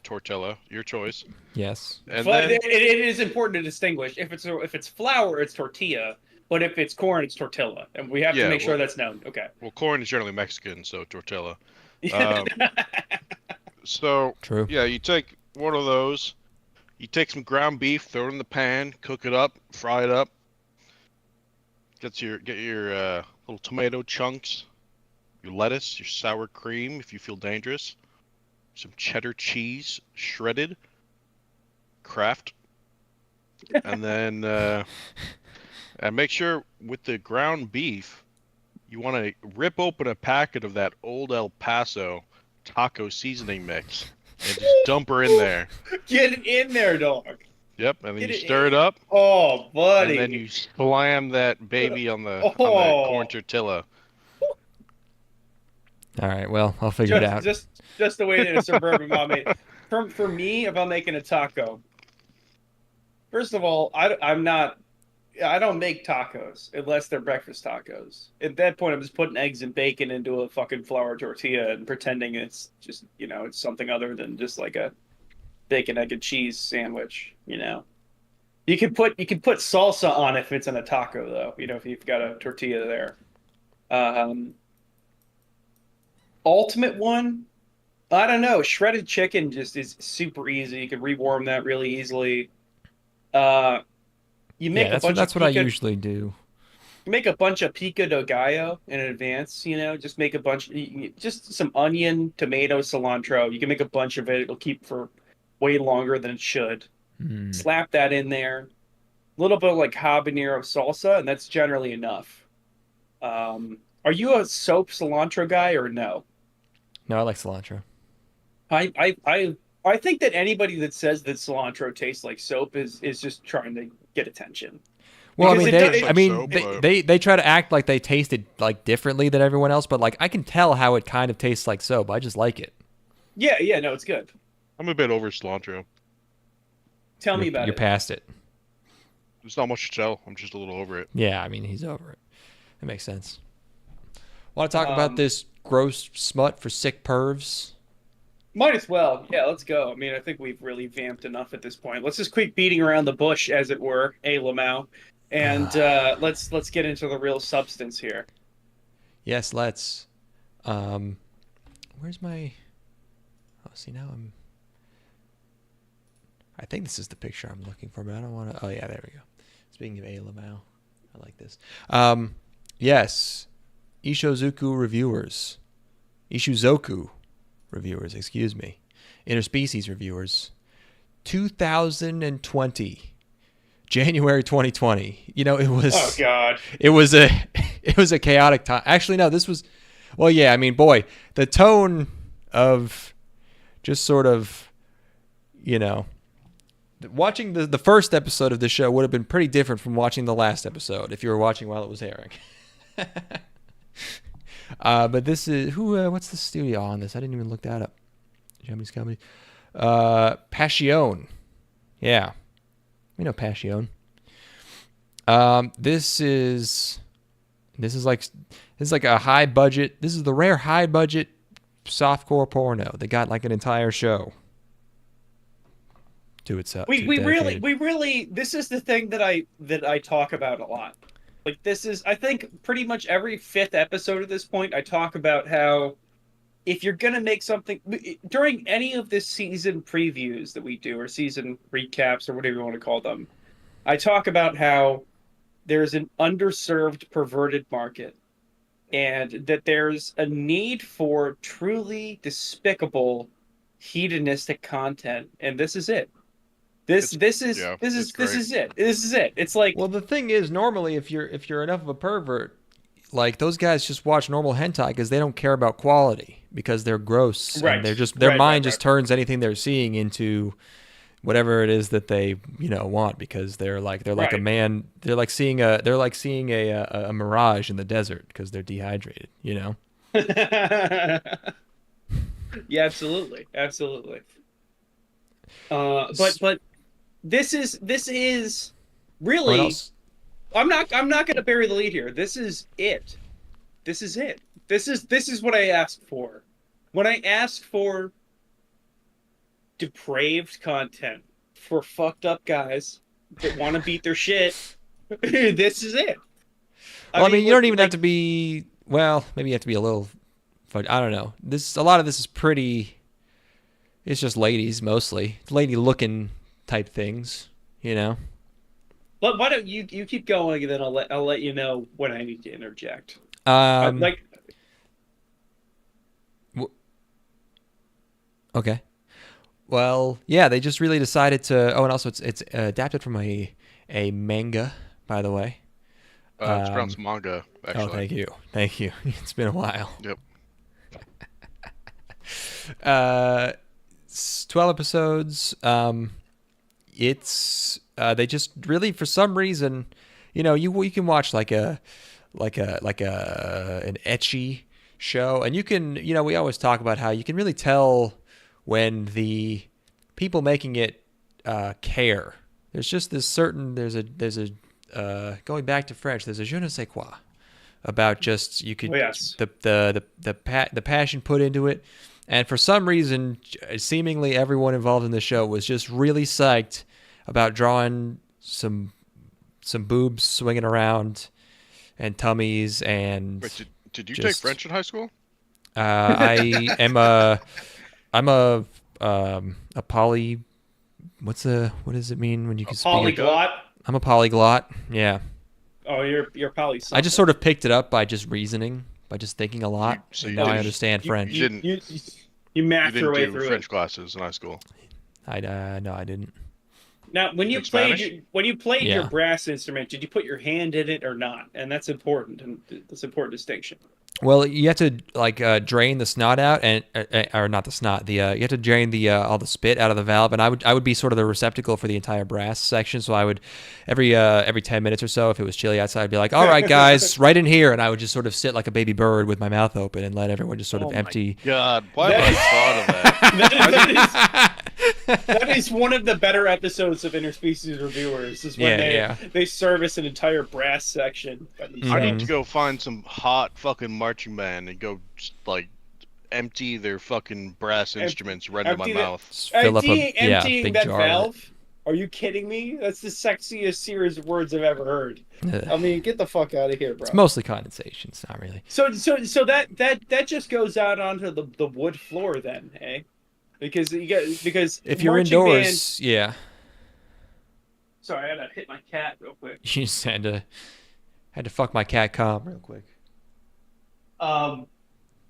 tortilla, your choice. Yes. And But then it is important to distinguish. If it's flour, it's tortilla. But if it's corn, it's tortilla, and we have to Yeah, make sure well- that's known. Okay. well, corn is generally Mexican, so tortilla. Um, So True. yeah, you take one of those. You take some ground beef, throw it in the pan, cook it up, fry it up. Get your little tomato chunks, your lettuce, your sour cream if you feel dangerous, some cheddar cheese shredded, Kraft, and then and make sure with the ground beef, you want to rip open a packet of that old El Paso taco seasoning mix and just dump her in there. Get it in there, dog. Yep, and then Get you it stir in. it up, Oh, buddy. and then you slam that baby on the Oh. corn tortilla. All right. Well, I'll figure it out. Just the way that a suburban mom made. For me, if I'm making a taco, first of all, I'm not. I don't make tacos unless they're breakfast tacos. At that point, I'm just putting eggs and bacon into a fucking flour tortilla and pretending it's just, it's something other than just like a bacon, egg, and cheese sandwich. You can put salsa on it if it's in a taco, though. If you've got a tortilla there. Um, Ultimate one, I don't know. Shredded chicken just is super easy. You can rewarm that really easily. Uh, you Yeah, make a bunch of that's what I pico, usually do. make a bunch of pico de gallo in advance. Just make a bunch, just some onion, tomato, cilantro. You can make a bunch of it. It'll keep for way longer than it should. Mm. Slap that in there. A little bit of like habanero salsa, and that's generally enough. Are you a soap cilantro guy or no? No, I like cilantro. I think that anybody that says that cilantro tastes like soap is just trying to get attention Well, I because mean, it does. Tastes like soap, they, but they they try to act like they taste it like differently than everyone else, but like I can tell how it kind of tastes like soap. I just like it. Yeah, yeah, no, it's good. I'm a bit over cilantro. Tell me about You're it. past it. There's not much to tell. I'm just a little over it. Yeah, I mean, he's over it. That makes sense. Want to talk about Um, this gross smut for sick pervs? Might as well. Yeah, let's go. I mean, I think we've really vamped enough at this point. Let's just quit beating around the bush, as it were, Lamau, and let's get into the real substance here. Yes, let's. Um, where's my? Oh, see now I think this is the picture I'm looking for, but I don't want to. Oh yeah, there we go. Speaking of Lamau, I like this. Yes, Ishizoku reviewers, excuse me, interspecies reviewers, 2020, January 2020. It was. Oh God. It was a it was a chaotic time. Actually, no, this was. Well, yeah, I mean, boy, the tone of just sort of, watching the first episode of the show would have been pretty different from watching the last episode if you were watching while it was airing. But this is what's the studio on this? I didn't even look that up. Japanese company. Passion. Yeah. We know Passion. This is like a high budget. This is the rare high budget softcore porno. They got like an entire show to itself. We really this is the thing that I talk about a lot. Like this is I think pretty much every fifth episode at this point I talk about how if you're gonna make something during any of this season previews that we do or season recaps or whatever you want to call them, I talk about how there's an underserved perverted market and that there's a need for truly despicable hedonistic content, and this is it. This It's this is yeah, this it's is this great. is it. This is it. It's like Well, the thing is, normally if you're enough of a pervert, like those guys just watch normal hentai because they don't care about quality because they're gross right. and they're just their Right, mind right, just turns anything they're seeing into whatever it is that they want because they're like a Right. man. They're like seeing a mirage in the desert because they're dehydrated. right. Yeah, absolutely. Absolutely. But this is What really else? I'm not going to bury the lead here. This is it. This is it. This is what I asked for. When I asked for depraved content for fucked up guys that want to beat their shit, this is it. Well, I mean, you look, don't even have like, to be. Well, maybe you have to be a little. I don't know. A lot of this is pretty. It's just ladies mostly, lady-looking type things. But why don't you keep going and then I'll let you know when I need to interject. Um. Like Okay. Well, yeah, they just really decided to. Oh, and also it's adapted from a manga, by the way. It's pronounced manga, actually. Oh, thank you. It's been a while. Yep. 12 episodes. It's they just really for some reason, you can watch like an etchy show, and you can we always talk about how you can really tell when the people making it care. There's just this certain there's a going back to French, there's a je ne sais quoi about just you could Oh, yes. the passion put into it, and for some reason, seemingly everyone involved in the show was just really psyched about drawing some boobs swinging around and tummies and. Wait, did you take just- French in high school? I am a poly. What does it mean when you can speak? Polyglot. I'm a polyglot. Yeah. Oh, you're probably. I just sort of picked it up by just reasoning, by just thinking a lot. So and you now I didn't- understand French. you didn't- You You mapped your way didn't do through French it. classes in high school. No, I didn't. Now, when you In played Spanish? your Yeah. brass instrument, did you put your hand in it or not? And that's important. And that's an important distinction. Well, you have to drain the snot out, and or not the snot. You have to drain the all the spit out of the valve, and I would be sort of the receptacle for the entire brass section. So I would every 10 minutes or so, if it was chilly outside, I'd be like, "All right, guys, right in here," and I would just sort of sit like a baby bird with my mouth open and let everyone just sort Oh of my empty. God, why have I thought of that? That is one of the better episodes of Interspecies Reviewers. Is when they service an entire brass section. By I themselves. need to go find some hot fucking marching band and go just, like empty their fucking brass instruments right into my empty the- mouth. Just fill up Emptying big that jar of it. valve? Are you kidding me? That's the sexiest series of words I've ever heard. Ugh. I mean, get the fuck out of here, bro. It's mostly condensation. It's not really. So that just goes out onto the wood floor then, eh? Because If you're marching indoors, yeah, sorry, I had to hit my cat real quick. you just had to fuck my cat calm real quick.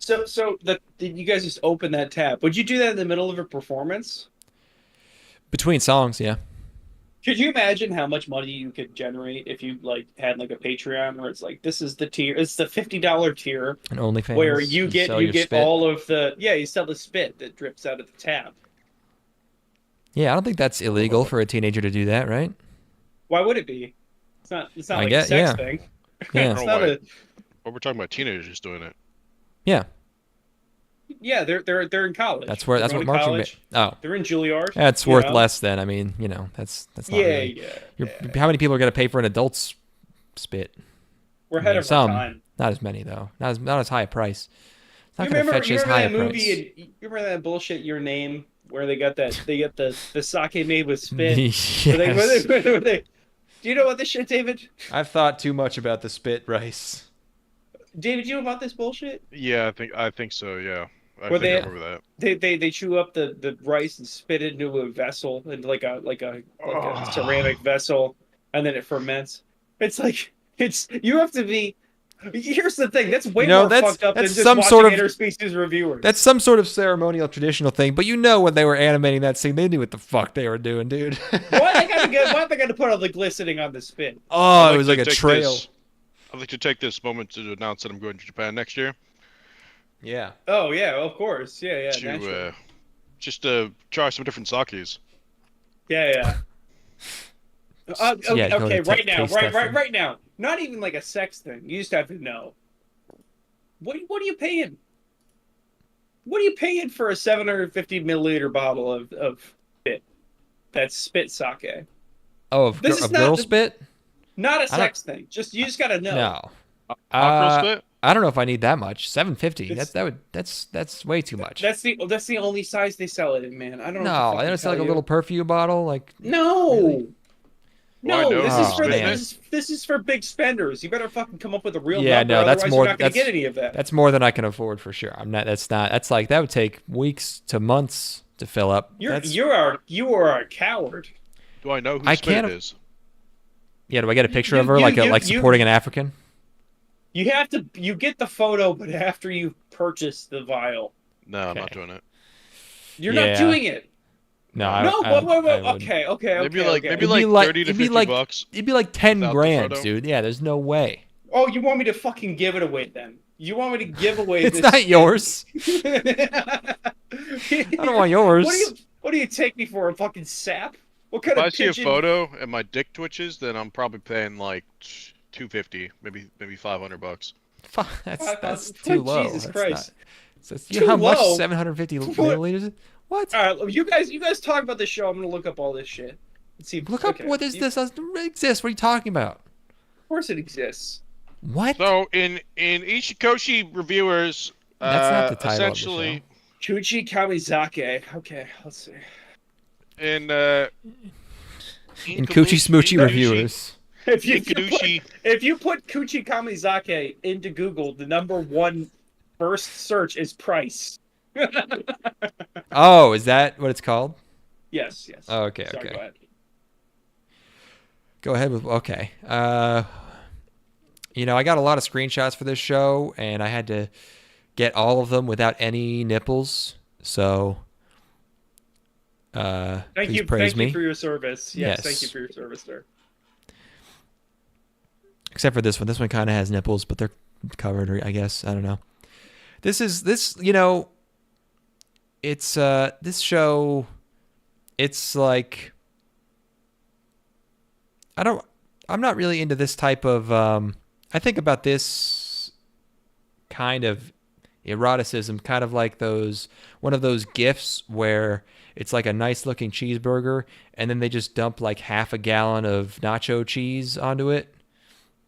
Did you guys just open that tab? Would you do that in the middle of a performance? Between songs, yeah. Could you imagine how much money you could generate if you had like a Patreon where it's like this is the tier, it's the $50 tier And OnlyFans. where you sell your get spit. all of the you sell the spit that drips out of the tab. Yeah, I don't think that's illegal for a teenager to do that, right? Why would it be? It's not I like get- a sex yeah. thing. Yeah. It's Oh, not wait. a But we're talking about teenagers doing it. Yeah, yeah. They're in college. that's They're what going to marching college. band. Oh, They're in Juilliard. that's you worth know? less than. I mean, that's not Yeah, really. yeah. How many people are gonna pay for an adult's spit? We're ahead of Some. our time. Not as many though. Not as high a price. It's not You gonna remember, fetch you as remember high a that price. movie? And, you remember that bullshit? Your Name, where they get the sake made with spit. Yes. Where they- do you know about this shit, David? I've thought too much about the spit rice. David, do you know about this bullshit? Yeah, I think so. Yeah, I Were think they- I remember that. They chew up the rice and spit it into a vessel, into like a Oh. ceramic vessel, and then it ferments. It's like you have to be. Here's the thing. That's way more fucked up than that's just some watching sort of- interspecies reviewers. That's some sort of ceremonial traditional thing, but when they were animating that scene, they knew what the fuck they were doing, dude. why they gotta put all the glistening on the spit? Oh, I'd it was to like a take trail. I'd like to take this moment to announce that I'm going to Japan next year Yeah. Oh yeah, of course. Yeah, naturally. to just try some different sakes. Yeah. Okay, Yeah, go okay, to right now, taste testing. right now. Not even like a sex thing. You just have to know. What are you paying? What are you paying for a 750 milliliter bottle of spit? That's spit sake. Oh, This is of not girl the- spit? Not a don't- sex thing. You just gotta know. No. Aqua spit? I don't know if I need that much. 750. It's- That's way too much. That's the only size they sell it in, man. I don't know. No, what to I fucking don't sell like tell a you. little perfume bottle. Like No. Really? No, Why no? this is Oh, for man. this is for big spenders. You better fucking come up with a real Yeah, number. no, that's otherwise more- You're not gonna that's- get any of that. that's more than I can afford for sure. I'm not. That's like that would take weeks to months to fill up. That's- You are a coward. Do I know who I spit can't- it is? Yeah. Do I get a picture You- of her you- like you- like you- supporting an African? You get the photo, but after you purchase the vial, No, I'm not Okay. doing it. you're Yeah. not doing it. No. I, No, I, wait, I wouldn't. okay. Maybe okay. maybe It'd like be like- 30 to it'd be 50 like- bucks. It'd be like 10 Without the grand, photo? dude. Yeah. There's no way. Oh, you want me to fucking give it away then? You want me to give away It's this? not yours. I I don't want yours. What do you take me for, a fucking sap? What kind If I of see a pigeon? photo and my dick twitches, then I'm probably paying like 250, maybe 500 bucks. Fuck, that's Oh, too low. Jesus That's Christ. you know how Too much low? 750 milliliters? What? All right, you guys talk about the show. I'm gonna look up all this shit. Let's see. Look up okay. what is this doesn't exist. What are you talking about? course it exists. What? So in Ishikoshi reviewers, That's not the title of the show. essentially Kuchi Kamizake. Okay, let's see. in In Coochie Smoochie Inkabushi reviewers. Inkadushi. If you put Kuchi Kamizake into Google, the number one first search is price. Oh, is that what it's called? Yes, yes. Oh, okay, Sorry, okay. go ahead. Go ahead with okay. I got a lot of screenshots for this show, and I had to get all of them without any nipples. So, please praise Thank you me. for your service. Yes, thank you Yes. for your service, sir. Except for this one. This one kind of has nipples, but they're covered, or I guess I don't know. This. It's this show. It's like I don't. I'm not really into this type of. I think about this kind of eroticism, kind of like one of those gifs where it's like a nice looking cheeseburger, and then they just dump like half a gallon of nacho cheese onto it.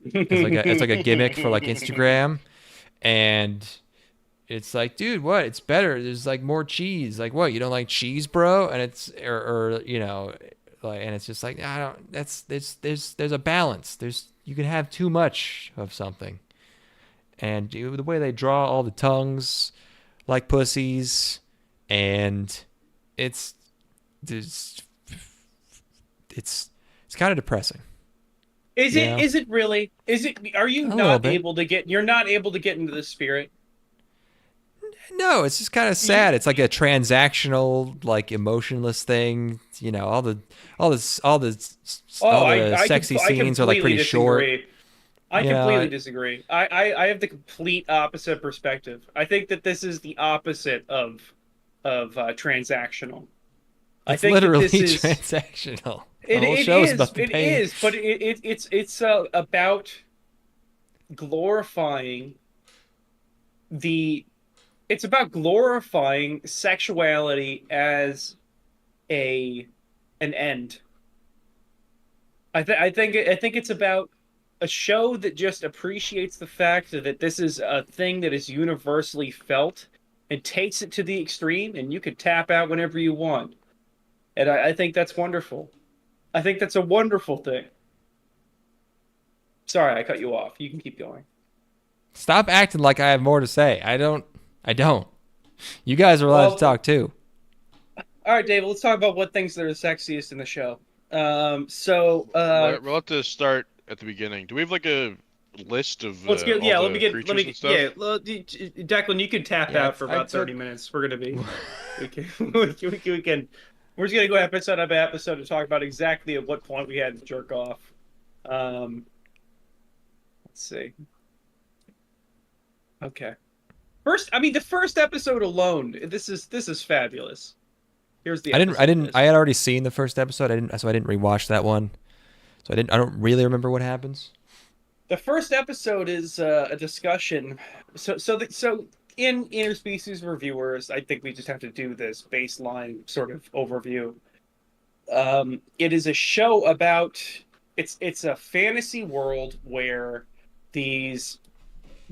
It's like a gimmick for like Instagram, and it's like, dude, what? It's better. There's like more cheese. Like, what? You don't like cheese, bro? And it's like, and it's just like, I don't. There's a balance. You can have too much of something, and the way they draw all the tongues like pussies, and it's it's it's kind of depressing. Is You it? know? Is it really? Is it? Are you A little not bit. able to get? You're not able to get into the spirit. No, it's just kind of sad. It's like a transactional, like emotionless thing. Oh, All the sexy I scenes are like completely pretty short. disagree. I You know, completely disagree. I have the complete opposite perspective. I think that this is the opposite of transactional. I it's think that literally this is transactional. The whole show is about the it pain. is, but it's about glorifying the it's about glorifying sexuality as a an end. I think it's about a show that just appreciates the fact that this is a thing that is universally felt and takes it to the extreme, and you can tap out whenever you want. And I think that's wonderful. I think that's a wonderful thing. Sorry, I cut you off. You can keep going. Stop acting like I have more to say. I don't. I don't. You guys are allowed to Well, talk too. all right, David. Let's talk about what things that are sexiest in the show. We'll have to start at the beginning. Do we have like a list of let's get all yeah. the creatures and stuff? Yeah. Declan, you can tap Yeah, out for I about took. 30 minutes. We're gonna be we can we can we're just gonna go episode by episode to talk about exactly at what point we had to jerk off. Um, let's see. Okay. The first episode alone. This is fabulous. Here's the I didn't. I episode didn't. I list. had already seen the first episode. So I didn't rewatch that one. So I didn't. I don't really remember what happens. The first episode is a discussion. So in interspecies reviewers, I think we just have to do this baseline sort of overview. It is a show about it's a fantasy world where these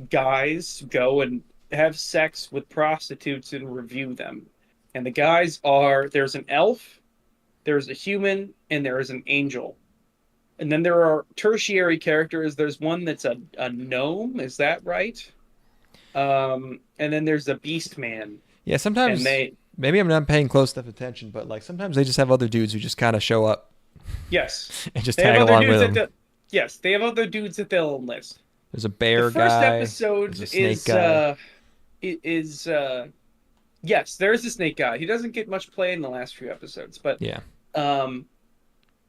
guys go and have sex with prostitutes and review them. And the guys are there's an elf, there's a human, and there is an angel. And then there are tertiary characters. There's one that's a gnome, is that right? And then there's a beast man. Yeah. And Sometimes they maybe I'm not paying close enough attention, but like sometimes they just have other dudes who just kind of show up yes. and just They have tag other along with dudes them. yes, they have other dudes that they'll enlist. There's a The bear first guy. episode There's a snake is guy. yes, there is a snake guy. He doesn't get much play in the last few episodes, but Yeah. um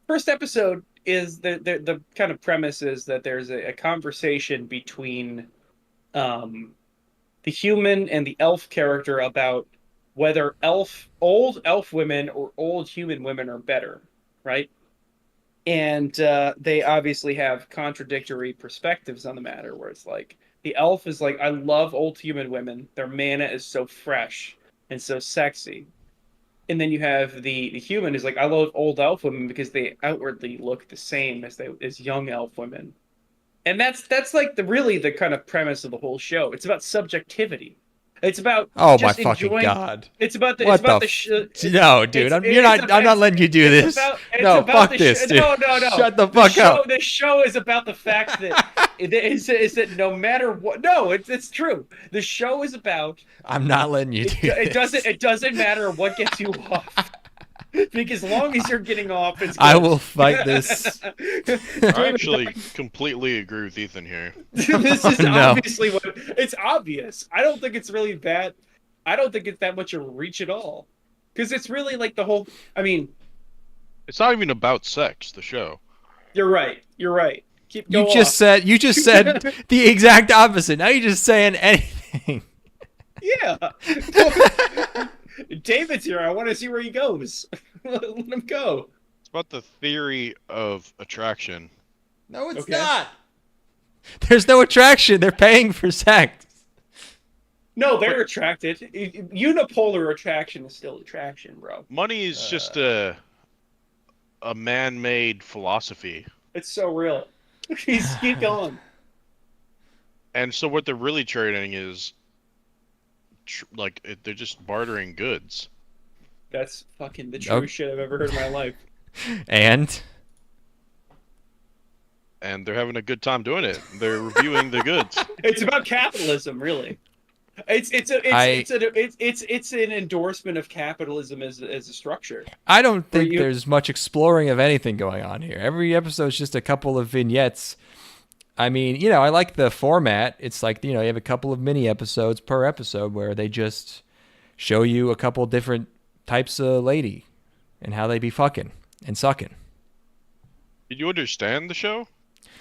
first episode is the kind of premise is that there's a conversation between the human and the elf character about whether old elf women or old human women are better, right? And they obviously have contradictory perspectives on the matter, where it's like the elf is like, I love old human women. Their mana is so fresh and so sexy. And then you have the human who's like, I love old elf women because they outwardly look the same as young elf women. And that's like the kind of premise of the whole show. It's about subjectivity. It's about Oh my just fucking enjoying. god. It's about the. It's What the about the. no, dude. I'm not letting you do It's this. about. It's No, about fuck the. this, dude. No, no, no. Shut the The fuck show. up. The show is about the fact that is that no matter what. No, it's true. The show is about. I'm not letting you do It this. doesn't matter what gets you off. Because as long as you're getting off, it's good. I will fight this. I actually completely agree with Ethan here. This is No. obviously what it's obvious. I don't think it's really that. I don't think it's that much of a reach at all, because it's really like the whole. I mean, It's not even about sex, the show. you're right. You're right. Keep You going. just said the exact opposite. Now you're just saying anything. Yeah. David's here. I want to see where he goes. Let him go. It's about the theory of attraction. No, it's Okay. not. There's no attraction. They're paying for sex. No, they're attracted. Unipolar attraction is still attraction, bro. Money is just a man-made philosophy. It's so real. Keep going. And so what they're really trading is they're just bartering goods. That's fucking the Oh. truest shit I've ever heard in my life. And And they're having a good time doing it. They're reviewing the goods. It's about capitalism, really. It's an endorsement of capitalism as a structure. I don't think you- there's much exploring of anything going on here. Every episode's just a couple of vignettes. I mean, I like the format. It's like, you have a couple of mini episodes per episode where they just show you a couple different types of lady and how they be fucking and sucking. Did you understand the show?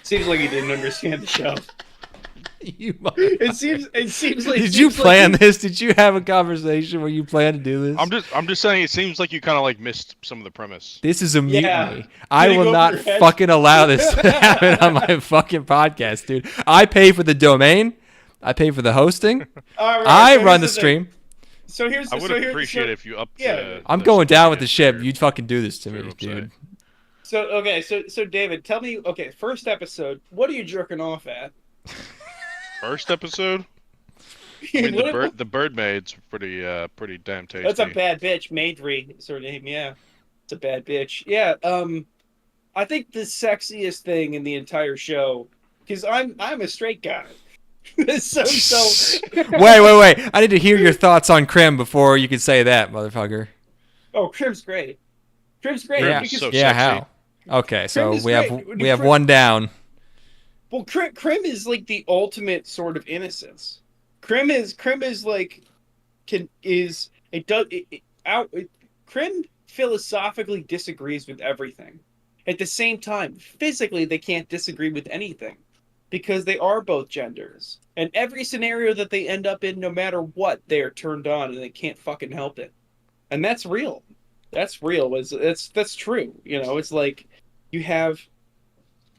Seems like you didn't understand the show. You It seems like. Did you plan this? Did you have a conversation where you plan to do this? I'm just saying it seems like you kind of like missed some of the premise. This is a mutiny. Yeah. I Getting will over not your head. fucking allow this to happen on my fucking podcast, dude. I pay for the domain. I pay for the hosting. All right, I so run here's the thing. stream. So here's. I would so here- appreciate so- if you up. yeah. I'm going down with the ship. You'd fucking do this to That's me, what I'm dude. So okay, so David, tell me. Okay, first episode. What are you jerking off at? First episode. I mean, What- the bird maid's pretty damn tasty. That's a bad bitch. Maidry is her name. Yeah, it's a bad bitch. Yeah. I think the sexiest thing in the entire show, because I'm a straight guy. so Wait. I need to hear your thoughts on Krim before you can say that, motherfucker. Oh, Crim's great. Crim's great. Yeah, because, so yeah, sexy. how? Okay, so is we have great. we have one down. well, Crim is like the ultimate sort of innocence. Crim is like Crim philosophically disagrees with everything. At the same time, physically they can't disagree with anything because they are both genders. And every scenario that they end up in, no matter what, they are turned on and they can't fucking help it. And that's real. That's real. That's true. It's like you have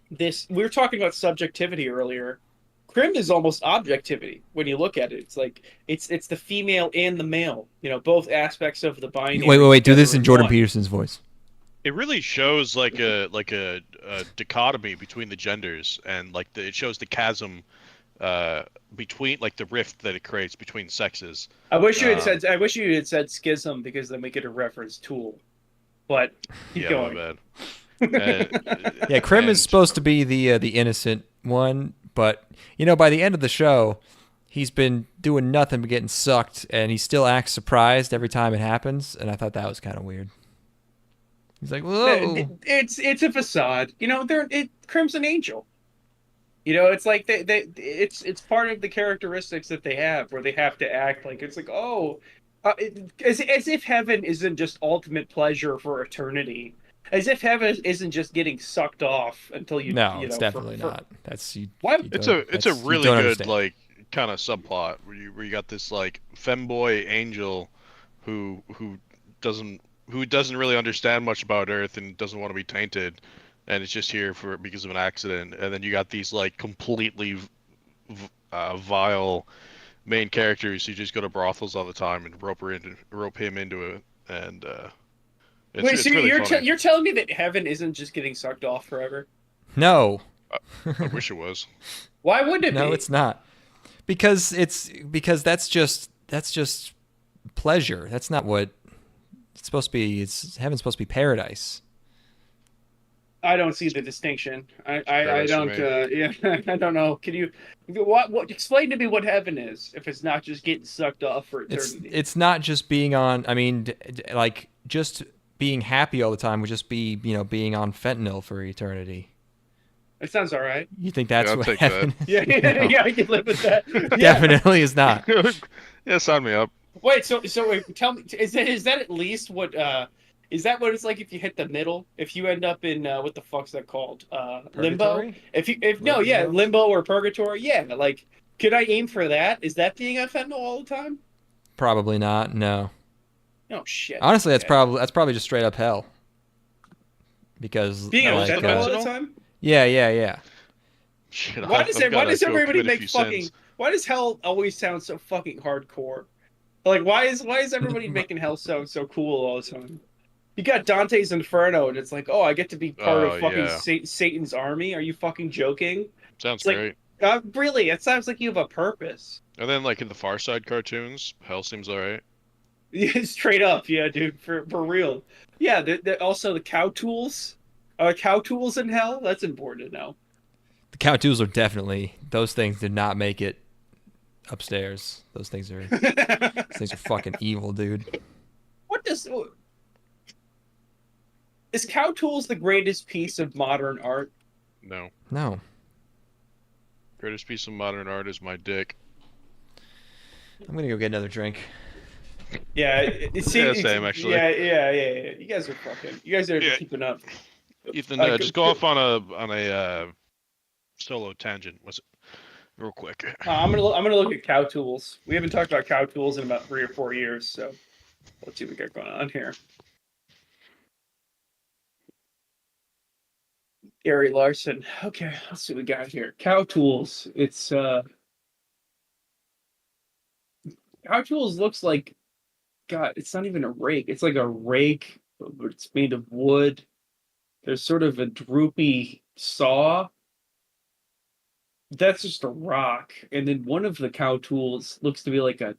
this. We were talking about subjectivity earlier. Crim is almost objectivity when you look at it. It's like it's the female and the male. Both aspects of the binary. Wait. Do this together in Jordan one. Peterson's voice. It really shows like a dichotomy between the genders, and it shows the chasm between the rift that it creates between sexes. I wish you had said schism, because then we could have referenced Tool. But keep Yeah, going. my bad. Yeah, Krim is And- supposed to be the innocent one, but by the end of the show, he's been doing nothing but getting sucked, and he still acts surprised every time it happens, and I thought that was kind of weird. He's like, whoa. It's a facade. Crim's an angel. It's like it's part of the characteristics that they have, where they have to act like it's like, as if heaven isn't just ultimate pleasure for eternity, as if heaven isn't just getting sucked off until you. No, you it's know, definitely for- not. That's you. What? you It's don't- a that's- you really don't good understand. kind of subplot where you got this femboy angel who doesn't really understand much about Earth and doesn't want to be tainted, and it's just here because of an accident. And then you got these completely vile main characters who just go to brothels all the time and rope him into it, and it's Wait, so really funny. you're telling me that heaven isn't just getting sucked off forever? No, I wish it was. Why wouldn't it No, be? it's not. Because that's just pleasure. That's not what it's supposed to be. It's heaven's supposed to be paradise. I don't see the distinction. I Paradise for don't. me. Yeah, I don't know. Can you what explain to me what heaven is if it's not just getting sucked off for eternity? It's not just being on. I mean, like just being happy all the time would just be being on fentanyl for eternity. It sounds all right. You think Yeah, that's I'll what take heaven is? Yeah, No, yeah, I can live with that. Yeah. definitely is not. Yeah, sign me up. Wait, so wait, tell me, is that at least what is that what it's like if you hit the middle? If you end up in what the fuck's that called? Limbo? Purgatory? If no, yeah, limbo or purgatory, yeah. Like, could I aim for that? Is that being on fentanyl all the time? Probably not. No. Oh shit. Honestly, Okay. that's probably just straight up hell. Because Being on like fentanyl all the fentanyl? time? yeah. Shit, Why I've gotta does go everybody commit a make few fucking sins. why does hell always sound so fucking hardcore? Like why is everybody making hell sound so cool all the time? You got Dante's Inferno, and it's like, oh, I get to be part of Oh fucking yeah, Satan's army. Are you fucking joking? sounds It's like, great. really, it sounds like you have a purpose. And then like in the Far Side cartoons, hell seems alright. Yeah, straight up, yeah, dude, for real. Yeah, also the cow tools. Cow tools in hell. That's important to know. The cow tools are definitely those things did not make it upstairs. Those things are fucking evil, dude. What does is cow tools the greatest piece of modern art? No, No. greatest piece of modern art is my dick. I'm gonna go get another drink. Yeah, Yeah, same actually. yeah. You guys are fucking. You guys are Yeah. keeping up. Ethan, just go off on a solo tangent. Was it real quick? I'm gonna look at cow tools. We haven't talked about cow tools in about 3 or 4 years, so let's see what we got going on here. Gary Larson. Okay, let's see what we got here. Cow tools. It's cow tools looks like God. It's not even a rake. It's like a rake, but it's made of wood. There's sort of a droopy saw. That's just a rock, and then one of the cow tools looks to be like a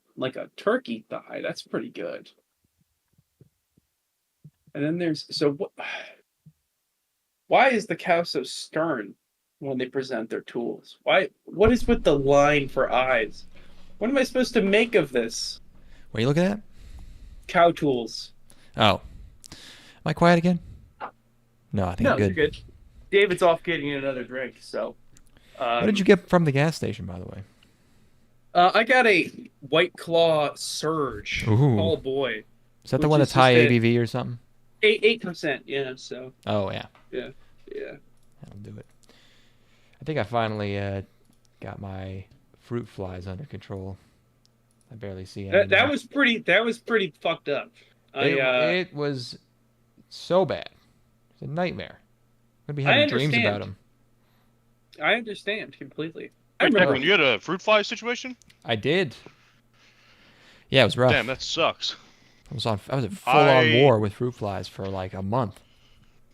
turkey thigh. That's pretty good. And then there's so what? Why is the cow so stern when they present their tools? Why? What is with the line for eyes? What am I supposed to make of this? What are you looking at? Cow tools. Oh. Am I quiet again? No, I think No, I'm you're good. good. David's off getting another drink, so. What did you get from the gas station, by the way? I got a White Claw Surge. Ooh. Oh boy, Is that the which one is that's high just a- ABV or something? 8%. Yeah, so Oh yeah, yeah. that'll do it. I think I finally got my fruit flies under control. I barely see any. That now. was pretty. That was pretty fucked up. It was so bad. It's a nightmare. I'm gonna be I having dreams about understand. them. I understand completely. I Wait, remember. Declan, you had a fruit fly situation? I did. Yeah, it was rough. Damn, that sucks. I was at full-on war with fruit flies for like a month.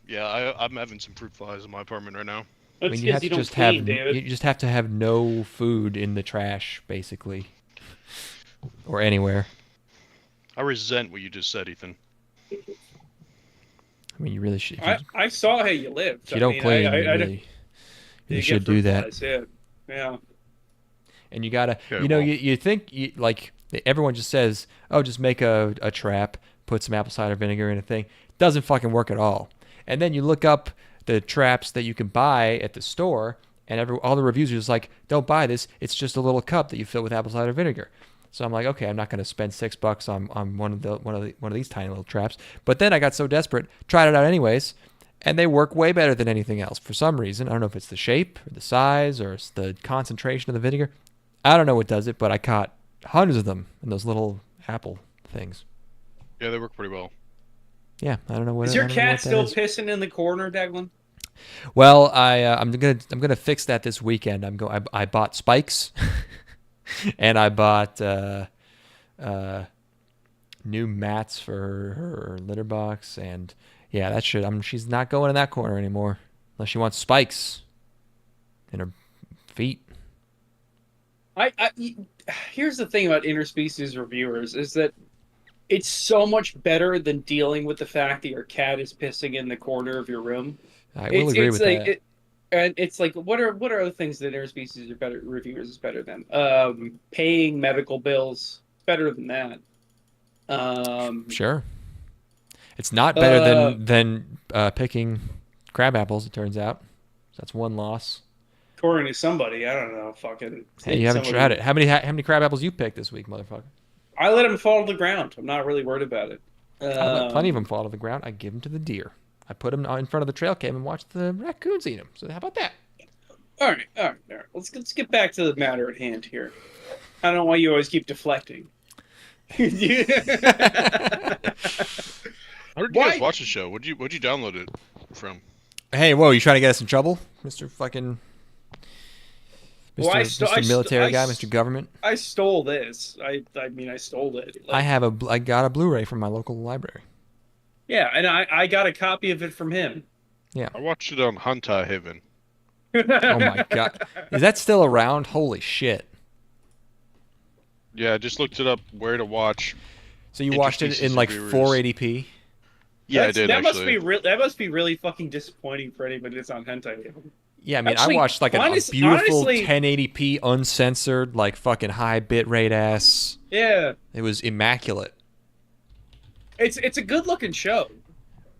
Yeah, I'm having some fruit flies in my apartment right now. I That's mean, because you don't clean, David. you just have to have no food in the trash, basically, or anywhere. I resent what you just said, Ethan. I mean, you really should. I saw how you lived. If you don't clean, you you should get do fruit that. flies, yeah. And you gotta, Okay, well. you think like everyone just says, oh, just make a trap, put some apple cider vinegar in a thing. Doesn't fucking work at all. And then you look up the traps that you can buy at the store, and all the reviews are just like, don't buy this. It's just a little cup that you fill with apple cider vinegar. So I'm like, okay, I'm not going to spend $6 on one of these tiny little traps. But then I got so desperate, tried it out anyways, and they work way better than anything else for some reason. I don't know if it's the shape or the size or it's the concentration of the vinegar. I don't know what does it, but I caught hundreds of them in those little apple things. Yeah, they work pretty well. Yeah, I don't know what. Is your I don't know cat what that still is. pissing in the corner, Declan? Well, I'm gonna fix that this weekend. I bought spikes, and I bought new mats for her litter box, and yeah, that should. She's not going in that corner anymore unless she wants spikes. in her feet. I here's the thing about interspecies reviewers is that it's so much better than dealing with the fact that your cat is pissing in the corner of your room. I will agree with Like that. and it's like what are other things that interspecies are better reviewers is better than? Paying medical bills better than that. Um, Sure. It's not better uh, than picking crab apples. It turns out. That's one loss. according to somebody, I don't know, fucking Hey, you haven't tried somebody. it. How many crab apples you picked this week, motherfucker? I let him fall to the ground. I'm not really worried about it. I let plenty of them Um, fall to the ground. I give them to the deer. I put them in front of the trail cam and watch the raccoons eat them. So how about that? all right. Let's get back to the matter at hand here. I don't know why you always keep deflecting. How did you guys Why? watch the show? What'd you download it from? Hey, whoa! You trying to get us in trouble, Mister Fucking Well, Mister Military guy, Mister Government? I stole this. I mean, I stole it. I got a Blu-ray from my local library. Yeah, and I got a copy of it from him. Yeah. I watched it on Hunter Heaven. Oh my god, is that still around? Holy shit! Yeah, I just looked it up where to watch. So you watched it in Interspecies like reviewers. 480p? Yeah, I did That must actually. be real. That must be really fucking disappointing for anybody that's on hentai. Yeah, I mean, Actually, I watched like a beautiful honestly, 1080p uncensored, like fucking high bitrate ass. yeah, It was immaculate. it's a good looking show.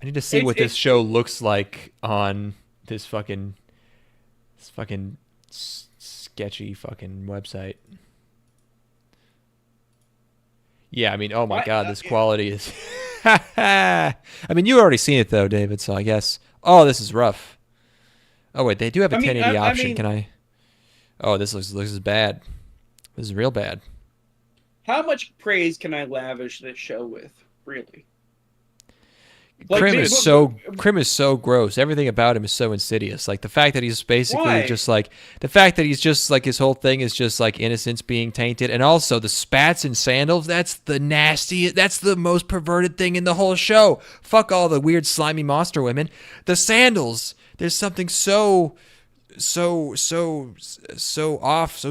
I need to see It's- what this it's- show looks like on this fucking sketchy fucking website. Yeah, I mean, oh my Why- god, this quality is. I mean, you already seen it though, David. So I guess. Oh, this is rough. Oh wait, they do have a I mean, 1080 I option. mean- Can I? Oh, this is bad. This is real bad. How much praise can I lavish this show with? Really? Like, Krim they- is so gross. Everything about him is so insidious. Like the fact that he's basically Why? just like the fact that he's just like his whole thing is just like innocence being tainted, and also the spats and sandals. That's the nastiest. That's the most perverted thing in the whole show. Fuck all the weird slimy monster women. The sandals. There's something so off, so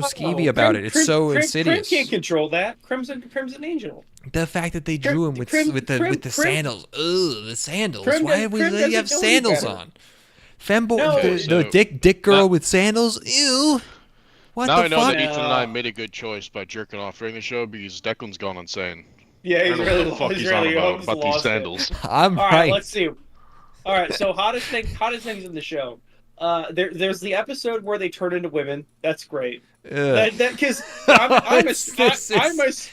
skeevy about it. It's so insidious. Crim can't control that. Crimson Angel. The fact that they drew him with the sandals. Ugh, the sandals. Crim Why does- would Crim they doesn't have know any sandals better. on? Femboy, No. the So- dick girl Now- with sandals. Ew. What Now the I know fuck? that Ethan and I No. made a good choice by jerking off during the show because Declan's gone insane. Yeah, I he's don't know really, what the fuck he's he's really on almost about these lost it. sandals. I'm All right, right. let's see. All right, so hottest things in the show. There's the episode where they turn into women. That's great. Ugh. Because I'm This is-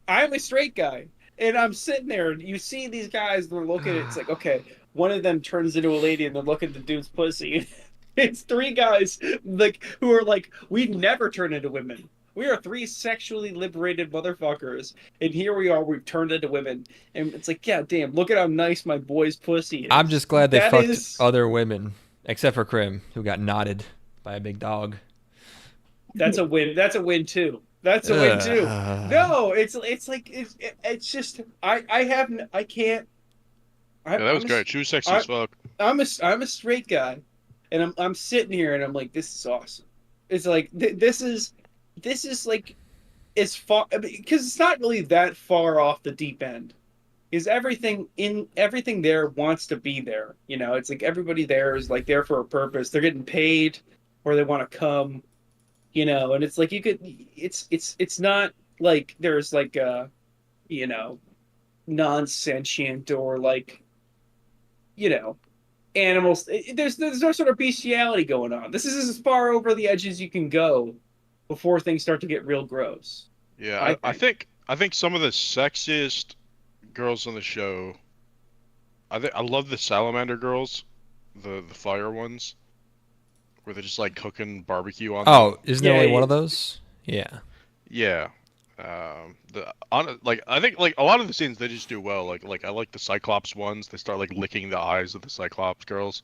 a straight guy, and I'm sitting there, and you see these guys. They're looking. It's like, okay, one of them turns into a lady, and they're looking at the dude's pussy. It's three guys like who are like, we never turn into women. We are three sexually liberated motherfuckers, and here we are. We've turned into women, and it's like, yeah, damn, look at how nice my boy's pussy is. I'm just glad they That fucked is- other women, except for Krim, who got knotted by a big dog. That's a win. That's a win too. That's a win too. Ugh. No, it's just I can't. Yeah, that was great. She was sexy as fuck. I'm a straight guy, and I'm sitting here and I'm like, this is awesome. It's like this is like as far because it's not really that far off the deep end. Is everything there wants to be there? You know, it's like everybody there is like there for a purpose. They're getting paid, or they want to come. You know, and it's like you could. It's not like there's like you know, non-sentient or like, you know, animals. There's no sort of bestiality going on. This is as far over the edge as you can go before things start to get real gross. Yeah, I think some of the sexiest girls on the show. I love the salamander girls, the fire ones, where they're just like cooking barbecue on. Oh, them. isn't there Yeah, only one yeah. of those? Yeah. Yeah. Like I think like a lot of the scenes they just do well. Like I like the Cyclops ones. They start like licking the eyes of the Cyclops girls,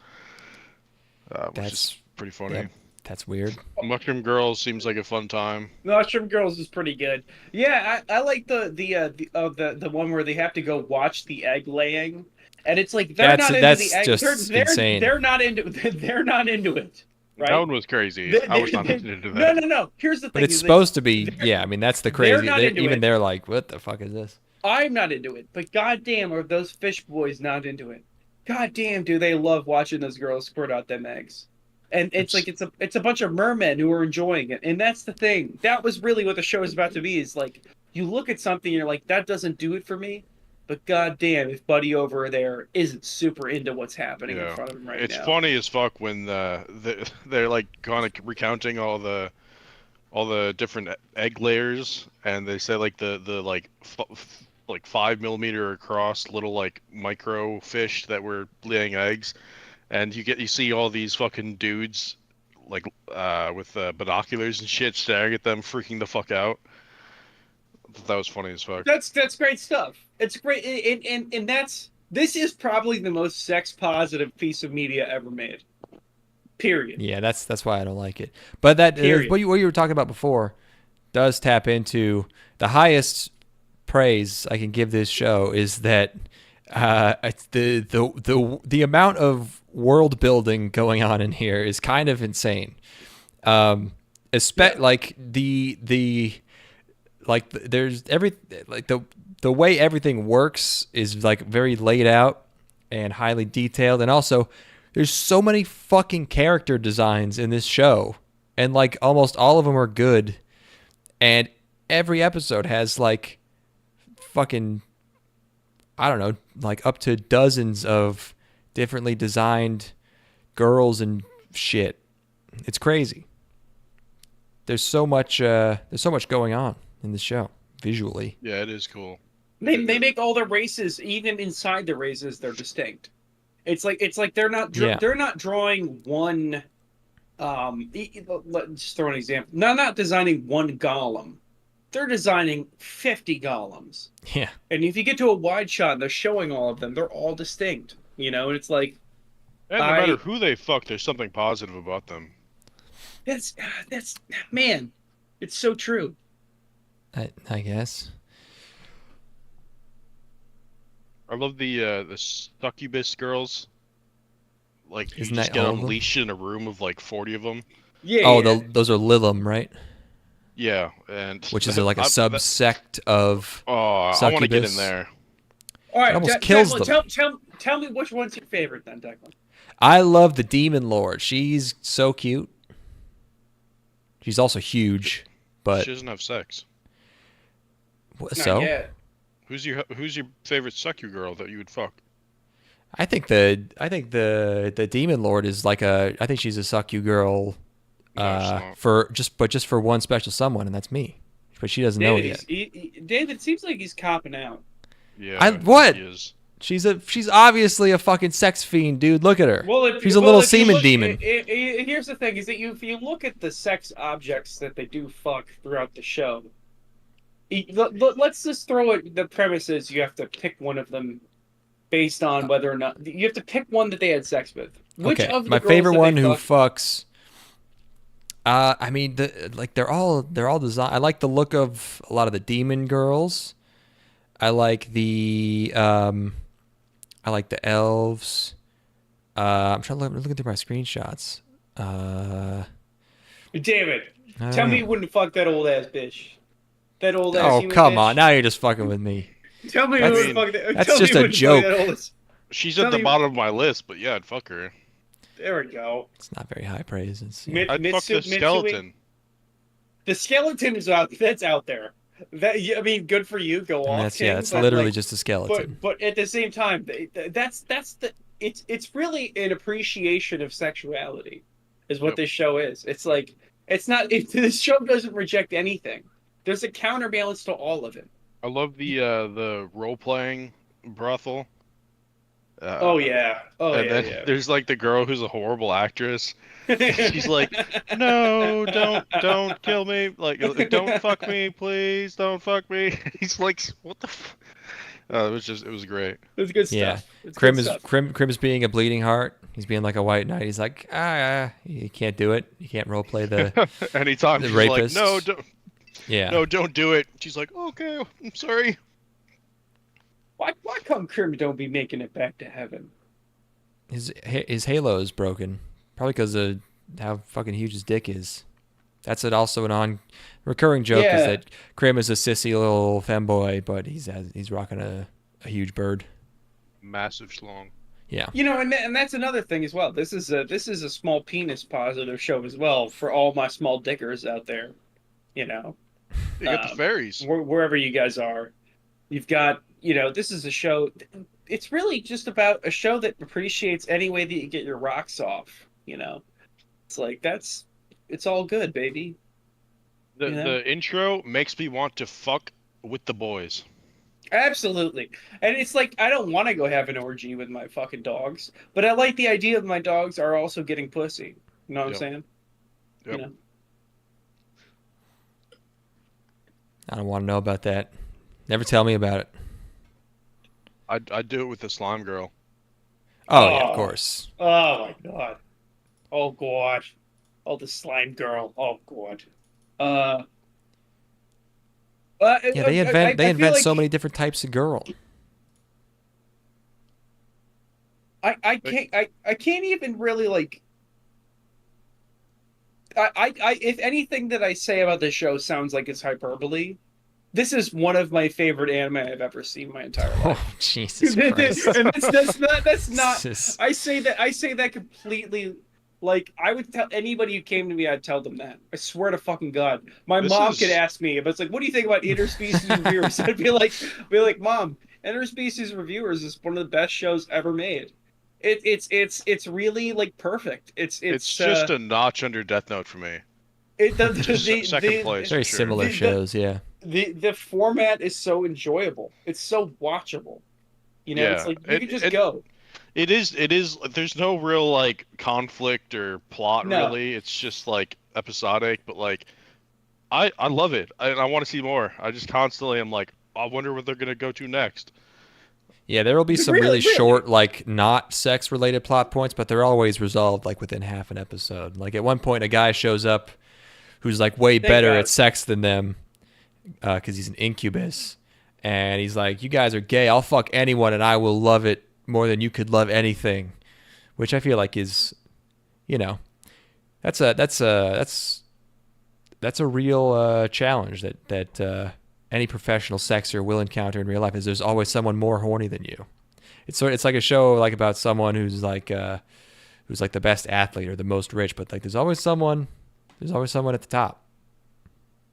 which That's- is pretty funny. yeah. That's weird. Mushroom Girls seems like a fun time. Mushroom Girls is pretty good. Yeah, I like the one where they have to go watch the egg laying, and it's like they're That's- not into that's the egg. just They're insane. they're not into they're not into it. right? That one was crazy. They- I was they- not they- into no, that. no, no. Here's the thing: But it's is that supposed to be. they're- Yeah, I mean that's the they're crazy. not They, into even it. they're like, what the fuck is this? I'm not into it, but goddamn, are those fish boys not into it? Goddamn, do they love watching those girls squirt out them eggs? And it's like it's a bunch of mermen who are enjoying it, and that's the thing. That was really what the show is about to be. Is like you look at something, and you're like, that doesn't do it for me. But goddamn, if Buddy over there isn't super into what's happening in Yeah, front of him right it's now. funny as fuck when they're like kind of recounting all the different egg layers, and they say like the like like 5 millimeter across little like micro fish that were laying eggs, and you see all these fucking dudes like with binoculars and shit staring at them, freaking the fuck out. I thought that was funny as fuck. That's great stuff. It's great, and this is probably the most sex positive piece of media ever made. Period. Yeah, that's why I don't like it. But that Period. what you were talking about before does tap into the highest praise I can give this show is that it's the amount of world building going on in here is kind of insane. Like there's the way everything works is like very laid out and highly detailed, and also there's so many fucking character designs in this show, and like almost all of them are good, and every episode has like fucking, I don't know, like up to dozens of differently designed girls and shit. It's crazy. There's so much going on in this show visually. Yeah, it is cool. They make all the races, even inside the races, they're distinct. It's like they're not they're not drawing one. Let's just throw an example. Not designing one golem. They're designing 50 golems. Yeah. And if you get to a wide shot and they're showing all of them, they're all distinct. And it's like And no matter who they fuck, there's something positive about them. that's man, it's so true. I guess. I love the succubus girls. Like you Isn't just that get all of them? unleashed in a room of like 40 of them. Yeah. Oh, yeah. those are Lilum, right? Yeah, and Which is like a I- subsect of Oh, I want to get in succubus. there. All right, It almost kills them. Tell me which one's your favorite then, Declan. I love the Demon Lord. She's so cute. She's also huge, but She doesn't have sex. Not so yet. Who's your favorite succu girl that you would fuck? I think the Demon Lord is like I think she's a succu girl, No, she's not. for just for one special someone, and that's me. But she doesn't know it yet. David seems like he's copping out. Yeah. What? He is. She's obviously a fucking sex fiend, dude. Look at her. Well, She's a little semen demon. Here's the thing: is that if you look at the sex objects that they do fuck throughout the show, let's just throw it. The premise is you have to pick one of them based on whether or not you have to pick one that they had sex with. Which Okay, of the my girls favorite that one they who fucked- fucks. I mean, they're all designed. I like the look of a lot of the demon girls. I like the elves. I'm trying to look through my screenshots. David, I tell don't me know. you wouldn't fuck that old ass bitch. That old ass. Oh, human come bitch. on! Now you're just fucking with me. Tell me you That's- wouldn't fuck that. that's tell me just you a wouldn't fuck joke. that old ass- She's Tell at the me- bottom of my list, but yeah, I'd fuck her. There we go. It's not very high praise. It's, Mi- I'd fuck the Mitsui- skeleton. The skeleton is out. That's out there. I mean, good for you. Go and off. that's King, it's but, literally like, just a skeleton. But at the same time, that's the it's really an appreciation of sexuality, is what Yep. this show is. It's like it's not. This show doesn't reject anything. There's a counterbalance to all of it. I love the role playing brothel. Oh yeah. Oh and yeah. then there's like the girl who's a horrible actress. She's like, no, don't kill me. Like, don't fuck me, please, don't fuck me. He's like, what the? It was great. It's good stuff. Yeah. It's Krim good is stuff. Krim's being a bleeding heart. He's being like a white knight. He's like, you can't do it. You can't role play the Anytime The she's like, rapist. no, don't, yeah. no, don't do it. She's like, okay, I'm sorry. Why come Krim don't be making it back to heaven? His halo is broken. Probably because of how fucking huge his dick is. That's also an recurring joke is Yeah. that Krim is a sissy little femboy, but he's rocking a huge bird. Massive schlong. Yeah. And that's another thing as well. This is a small penis positive show as well for all my small dickers out there. You know, You got the fairies. wherever you guys are, you've got. This is a show. It's really just about a show that appreciates any way that you get your rocks off. It's like it's all good, baby. The intro makes me want to fuck with the boys. Absolutely. And it's like I don't want to go have an orgy with my fucking dogs, but I like the idea of my dogs are also getting pussy. You know what I'm saying? Yep. I don't want to know about that. Never tell me about it. I'd do it with the slime girl. Oh, yeah, of course. Oh my god. Oh god. Oh, the slime girl. Oh god. Yeah, they invent I feel like so many different types of girl. I can't even really like. I if anything that I say about this show sounds like it's hyperbole, this is one of my favorite anime I've ever seen in my entire life. Oh, Jesus Christ. And that's not. Jesus. I say that completely. Like I would tell anybody who came to me, I'd tell them that. I swear to fucking God. My mom could ask me, but it's like, what do you think about interspecies reviewers? I'd be like, Mom, interspecies reviewers is one of the best shows ever made. It's really like perfect. It's just a notch under Death Note for me. Second place. Very similar shows, yeah. The format is so enjoyable. It's so watchable. It's like you can just go. It is. There's no real like conflict or plot really. It's just like episodic, but like I love it. I want to see more. I just constantly am like, I wonder what they're gonna go to next. Yeah, there will be some really short, like not sex related plot points, but they're always resolved like within half an episode. Like at one point, a guy shows up who's like way better at sex than them because he's an incubus, and he's like, "You guys are gay. I'll fuck anyone, and I will love it more than you could love anything," which I feel like is, that's a real challenge that any professional sexer will encounter in real life. Is there's always someone more horny than you. It's like a show like about someone who's like the best athlete or the most rich, but like there's always someone at the top.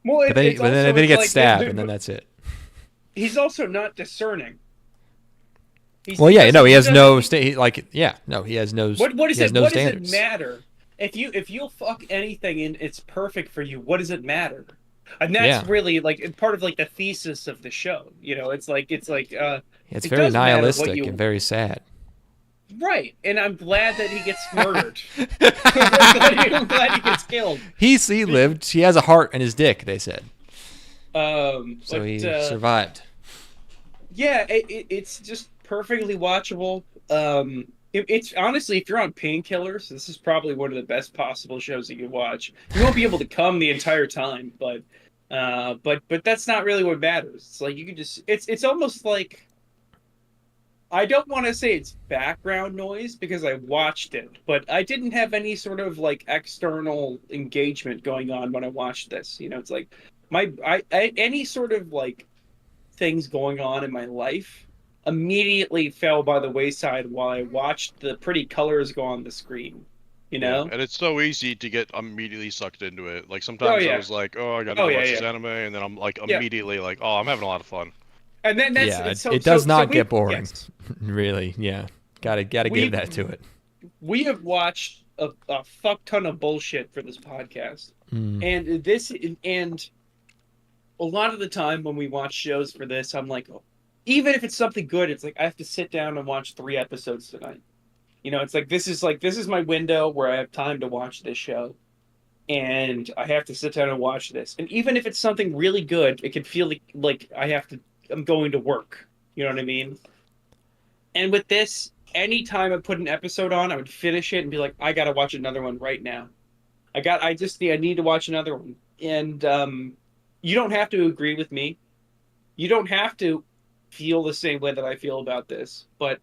Well, but then he gets stabbed, and then that's it. He's also not discerning. He has no he has no. What does standards. it matter if you'll fuck anything and it's perfect for you? What does it matter? And that's really like part of like the thesis of the show. It's very nihilistic and very sad. Right, and I'm glad that he gets murdered. I'm glad he gets killed. He lived. He has a heart in his dick. They said. So he survived. Yeah, it's just perfectly watchable. It's honestly, if you're on painkillers, this is probably one of the best possible shows you could watch. You won't be able to come the entire time, but that's not really what matters. It's like you can just it's almost like, I don't want to say it's background noise because I watched it, but I didn't have any sort of like external engagement going on when I watched this. It's like any sort of like things going on in my life immediately fell by the wayside while I watched the pretty colors go on the screen. Yeah, and it's so easy to get immediately sucked into it. Like sometimes I was like, I gotta watch this anime, and then I'm like immediately like, I'm having a lot of fun. And then it does not get boring. Yes. Really, yeah. Gotta give that to it. We have watched a fuck ton of bullshit for this podcast, and a lot of the time when we watch shows for this, I'm like, even if it's something good, it's like I have to sit down and watch 3 episodes tonight. It's like this is my window where I have time to watch this show, and I have to sit down and watch this. And even if it's something really good, it can feel like I'm going to work. You know what I mean? And with this, anytime I put an episode on, I would finish it and be like, I gotta watch another one right now. I need to watch another one. And you don't have to agree with me. You don't have to feel the same way that I feel about this, but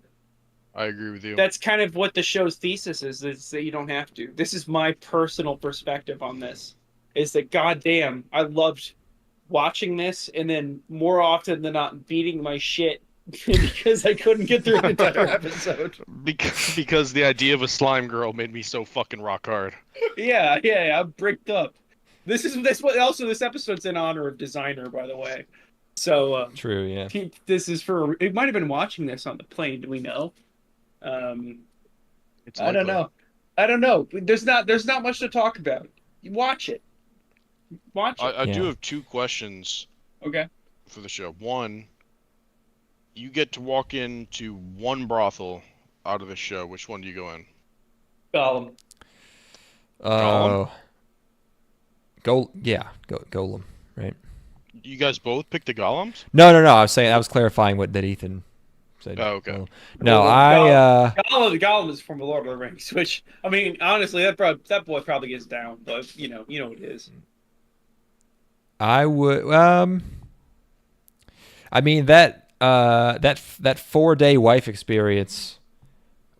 I agree with you. That's kind of what the show's thesis is that you don't have to. This is my personal perspective on this. Is that goddamn, I loved watching this, and then more often than not beating my shit because I couldn't get through an entire episode. Because the idea of a slime girl made me so fucking rock hard. Yeah, I'm bricked up. This what also this episode's in honor of Designer, by the way. So True, yeah. this is for it might have been watching this on the plane. Do we know? It's I don't likely. know. I don't know. There's not much to talk about. You watch it. Watch it. I do Yeah. have 2 questions Okay. for the show. One, you get to walk into one brothel out of the show. Which one do you go in? Gollum. Oh. Golem, right? You guys both picked the golems? No. I was saying I was clarifying what that Ethan said. Oh, okay. Golem. No, I Gollum is from the Lord of the Rings, which I mean, honestly, that boy probably gets down, but you know what it is. I would I mean that 4-day wife experience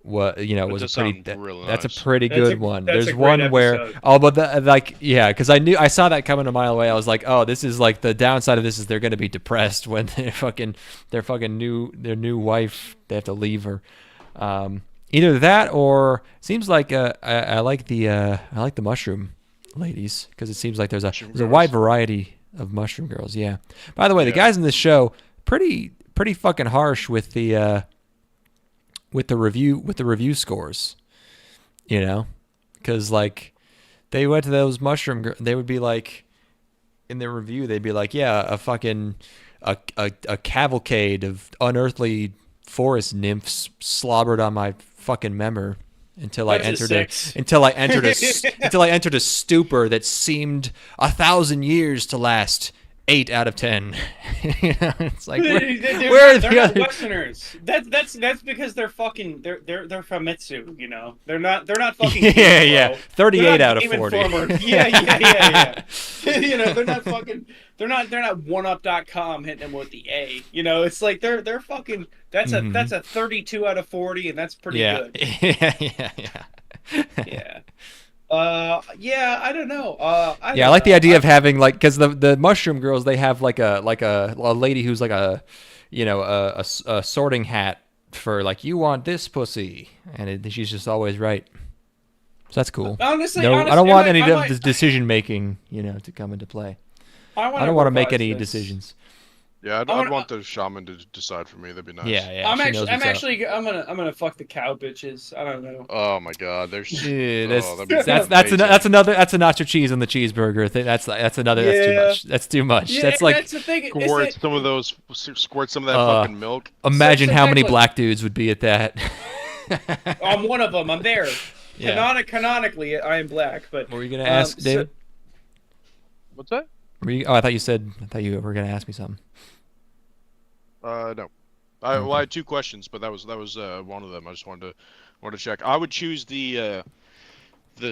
was That was a does pretty sound really that's nice. a pretty That's good a- one. that's There's a great one where episode. but because I saw that coming a mile away. I was like, oh, this is like the downside of this is they're gonna be depressed when their new wife, they have to leave her. Either that or seems like I like the mushroom ladies because it seems like there's a Mushroom wide girls. variety of mushroom girls. Yeah. By the way, the Yeah. guys in this show pretty fucking harsh with the review scores, because like they went to those they would be like in their review they'd be like, yeah, a fucking a cavalcade of unearthly forest nymphs slobbered on my fucking member until I That's a entered six. until I entered a stupor that seemed 1,000 years to last. 8 out of 10. It's like where are They're the not other? Westerners. That's because they're fucking they're Famitsu. You know, they're not fucking. Yeah, Game yeah. Pro. 38 They're not out of Game 40. Informer. Yeah. You know, they're not fucking. They're not oneup.com hitting them with the A. You know, it's like they're fucking. That's a 32 out of 40, and that's pretty Yeah. good. Yeah. Yeah. Yeah, I don't know. I Yeah, I like the idea of having like, because the mushroom girls, they have like a lady who's like a sorting hat for like, you want this pussy, and she's just always right. So that's cool. Honestly, No, I don't want I any might- of the decision making, to come into play. I I don't want to make revise any this. decisions. Yeah, I'd, I I'd wanna- want the shaman to decide for me. That'd be nice. Yeah. I'm she knows actually what's up. I'm gonna fuck the cow bitches. I don't know. Oh my god, there's. Yeah, that'd be that's amazing. that's a nacho cheese on the cheeseburger thing. That's another. That's too Yeah. much. That's too much. Yeah, That's like, that's the thing. Squirt some of those. Squirt some of that Uh, fucking milk. imagine how many exactly. black dudes would be at that. I'm one of them. I'm there. Yeah. Canonically, I am black. But What were you gonna ask, so- David? What's that? I thought you were gonna ask me something. No. Well, I had 2 questions, but that was one of them. I just wanted to check. I would choose the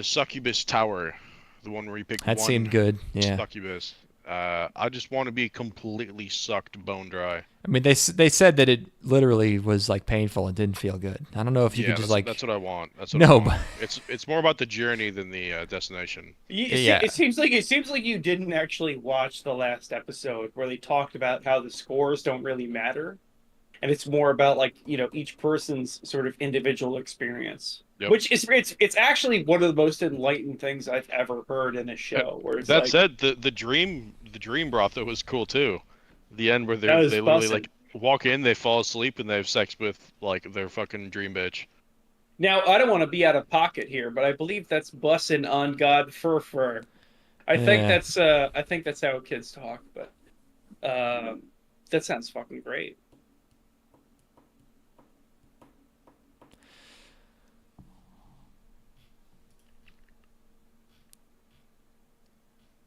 succubus tower, the one where you pick That one seemed good. Yeah. succubus. I just want to be completely sucked bone dry. I mean, they said that it literally was like painful and didn't feel good. I don't know if you Yeah, could just that's, like. that's what I want. That's what No, I want. It's more about the journey than the destination. Yeah. It seems like you didn't actually watch the last episode where they talked about how the scores don't really matter, and it's more about like each person's sort of individual experience. Yep. Which is it's actually one of the most enlightened things I've ever heard in a show. Where it's That like, said, the dream brothel was cool too. The end where That was they literally bussin'. like walk in, they fall asleep, and they have sex with like their fucking dream bitch. Now, I don't want to be out of pocket here, but I believe that's bussin' on God fur. I think that's how kids talk, but that sounds fucking great.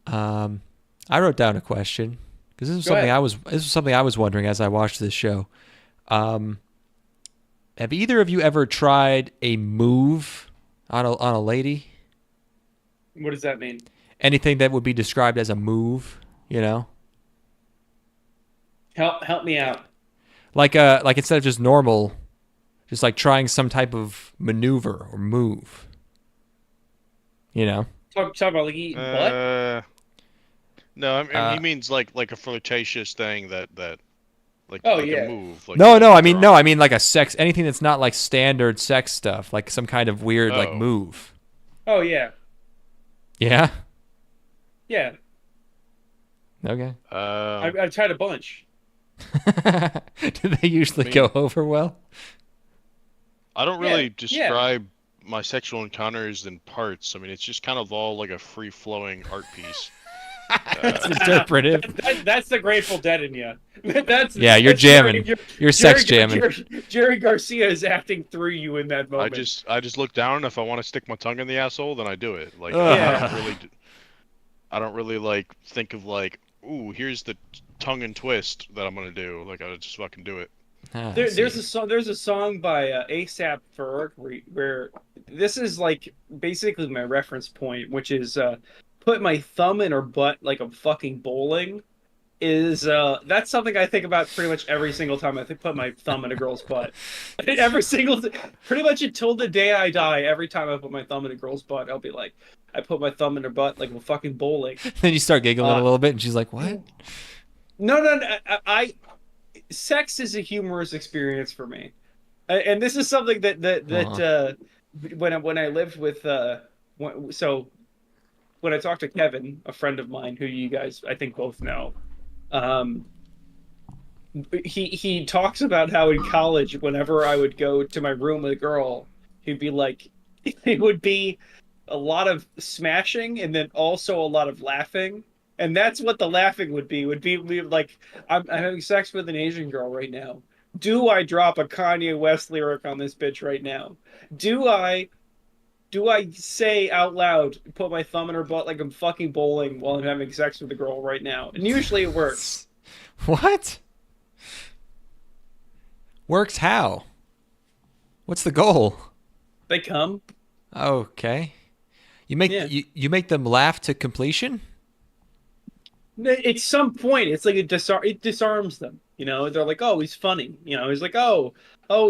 I wrote down a question because this was Go something ahead. this was something I was wondering as I watched this show. Have either of you ever tried a move on a lady? What does that mean? Anything that would be described as a move, Help me out. like instead of just normal just like trying some type of maneuver or move. You know? Talk about like eating butt. No, I mean, he Uh, means like a flirtatious thing that Oh like a yeah. move. no, no, I they're mean no, I on. mean like a sex anything that's not like standard sex stuff, like some kind of weird like Oh, move. Oh yeah. Yeah. Yeah. Okay. I've tried a bunch. Do they I usually mean, go over well? I don't Yeah. really Yeah. describe my sexual encounters in parts. I mean, it's just kind of all like a free-flowing art piece. It's Uh, interpretive. That's the Grateful Dead in you. That's Yeah, you're that's Jerry. jamming. You're sex jamming. Jerry Garcia is acting through you in that moment. I just look down. If I want to stick my tongue in the asshole, then I do it. Like Yeah. I don't really like think of like, ooh, here's the tongue and twist that I'm gonna do. Like I just fucking do it. Ah, I There's see. a song. There's a song by ASAP Ferg where this is like basically my reference point, which is put my thumb in her butt like I'm fucking bowling. Is that's something I think about pretty much every single time I put my thumb in a girl's butt. Every single, pretty much until the day I die. Every time I put my thumb in a girl's butt, I'll be like, I put my thumb in her butt like I'm fucking bowling. Then you start giggling a Uh, little bit, and she's like, "What?" no. Sex is a humorous experience for me, and this is something that Uh-huh. when I lived with so when I talked to Kevin, a friend of mine who you guys I think both know, um, he talks about how in college, whenever I would go to my room with a girl, he'd be like, it would be a lot of smashing and then also a lot of laughing. And that's what the laughing would be like, I'm having sex with an Asian girl right now. Do I drop a Kanye West lyric on this bitch right now? Do I do I say out loud, put my thumb in her butt like I'm fucking bowling while I'm having sex with a girl right now? And usually it works. What? Works how? What's the goal? They come. Okay. You make Yeah. you make them laugh to completion? At some point, it's like it disarms them. You know, they're like, "Oh, he's funny." You know, he's like, "Oh,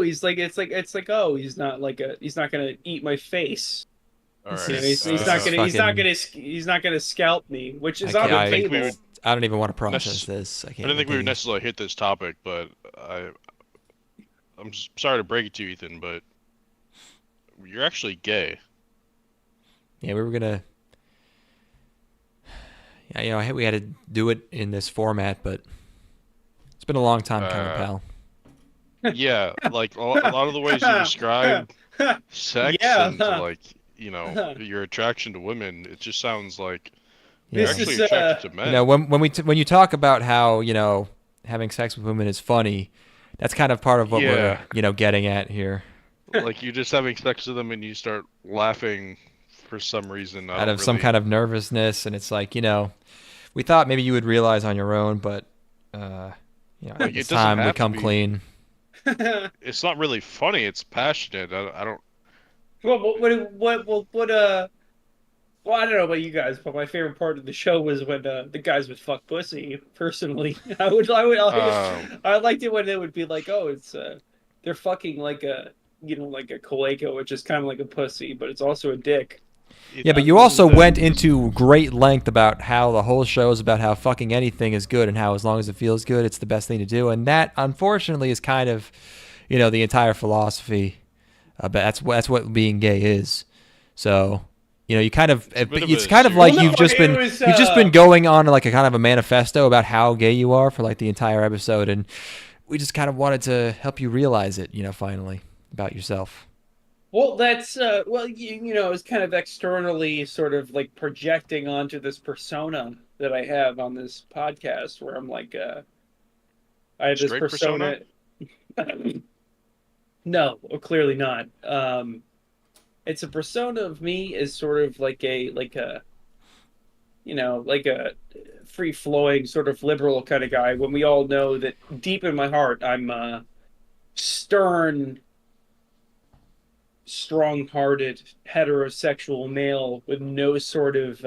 he's like, it's like, oh, he's not gonna eat my face." All You know, right. This is fucking he's not gonna scalp me, which is I, on the Didn't think we table. would I don't even want to process necess- this. I I can't didn't even think we would think. necessarily hit this topic, but sorry to break it to you, Ethan, but you're actually gay. Yeah, we were gonna. Yeah, we had to do it in this format, but it's been a long time coming, Uh, pal. yeah, like a lot of the ways you describe sex and Yeah. like, your attraction to women, it just sounds like you're Yeah. This actually is attracted to You know, men. when you talk about how having sex with women is funny, that's kind of part of what we're Yeah, getting at here. like you're just having sex with them and you start laughing for some reason. I Out don't of some really. kind of nervousness, and it's like we thought maybe you would realize on your own, but Like it's it doesn't time we have to come be. clean. It's not really funny. It's passionate. I don't. well, well, I don't know about you guys, but my favorite part of the show was when the guys would fuck pussy. Personally, Uh, I liked it when it would be like, oh, it's they're fucking like a like a coleco, which is kind of like a pussy, but it's also a dick. it, Yeah, but you This is also the went into great length about how the whole show is about how fucking anything is good and how as long as it feels good, it's the best thing to do. And that, unfortunately, is kind of, the entire philosophy. But that's what being gay is. So, you kind of, it's a bit of it's a kind of well, like serious no, it you've just been was. going on like a kind of a manifesto about how gay you are for like the entire episode, and we just kind of wanted to help you realize it, finally about yourself. Well, that's well, it's kind of externally sort of like projecting onto this persona that I have on this podcast, where I'm like, I have this straight persona. persona. No, clearly not. It's a persona of me as sort of like a free flowing sort of liberal kind of guy. When we all know that deep in my heart, I'm stern, strong-hearted, heterosexual male with no sort of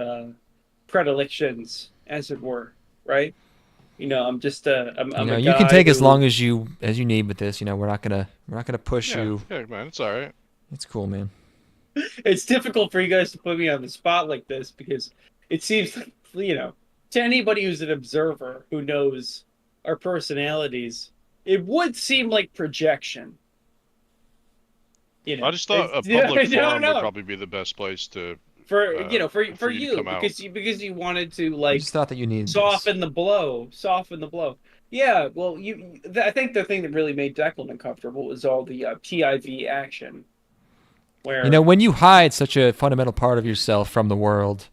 predilections, as it were, right? I'm just I'm a You can guy take as who long as you need with this. We're not gonna push Yeah, you. yeah, man, it's all right. It's cool, man. it's difficult for you guys to put me on the spot like this because it seems like, to anybody who's an observer who knows our personalities, it would seem like projection. I just thought a public No, forum would no. probably be the best place to For for you to you come out. because you wanted to I just thought that you needed this. soften the blow. Yeah, well, I think the thing that really made Declan uncomfortable was all the PIV action, where When you hide such a fundamental part of yourself from the world,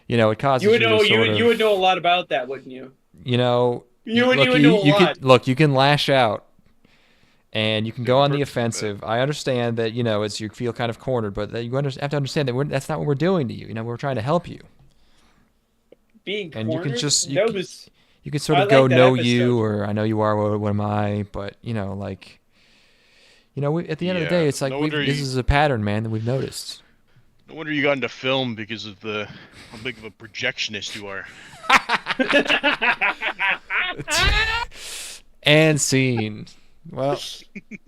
it causes you would you know to sort of, you would know a lot about that, wouldn't you? You would know a you lot. can look, you can lash out and you can go on the For- offensive. I understand that it's you feel kind of cornered, but that have to understand that that's not what we're doing to you. We're trying to help you, Being and you can cornered, just you can sort I of go like that know episode. you, or I know you are. What am I? But at the end of the day, Yeah, it's like no wonder this you- is a pattern, man, that we've noticed. No wonder you got into film because of how big of a projectionist you are. And scene. Well,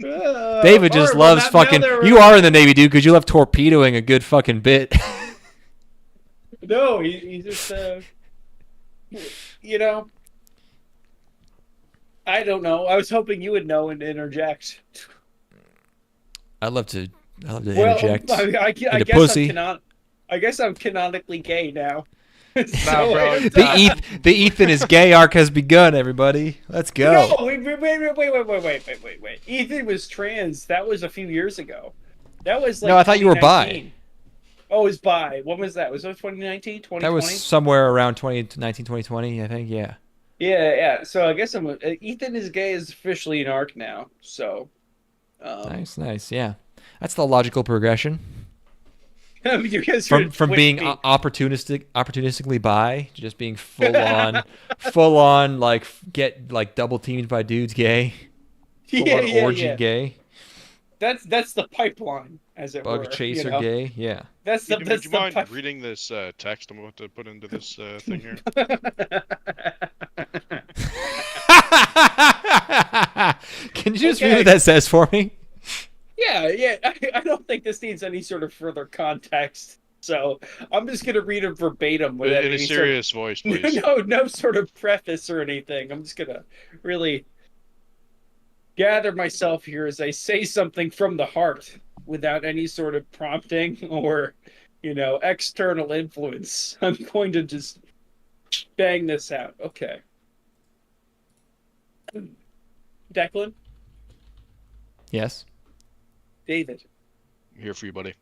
Uh, David just or, well, loves now fucking. they're- You are in the Navy, dude, because you love torpedoing a good fucking bit. No, he just you know. I don't know. I was hoping you would know and interject. I love to Well, interject I into guess pussy. I guess I'm canonically gay now. Nah, bro. The Ethan is gay arc has begun. Everybody, let's go. No, wait. Ethan was trans. That was a few years ago. That was like No, I thought you were bi. 2019. Oh, it was bi. When was that? Was that 2019, 2020? That was somewhere around 2019, 2020, I think. Yeah. Yeah. So I guess Ethan is gay is officially an arc now. So, Nice. Yeah, that's the logical progression you guys are from being me. opportunistically bi to just being full on like get like double teamed by dudes gay, full on orgy gay, That's the pipeline, as it were. bug chaser you know? gay. Yeah. That's the Ethan, that's would you mind the reading this text I'm about to put into this thing here? Can you just read Okay. what that says for me? Yeah. I don't think this needs any sort of further context. So I'm just gonna read it verbatim without In a any serious voice, sort of, please. no sort of preface or anything. I'm just gonna really gather myself here as I say something from the heart without any sort of prompting or, external influence. I'm going to just bang this out. Okay. Declan, Yes. David. I'm here for you, buddy.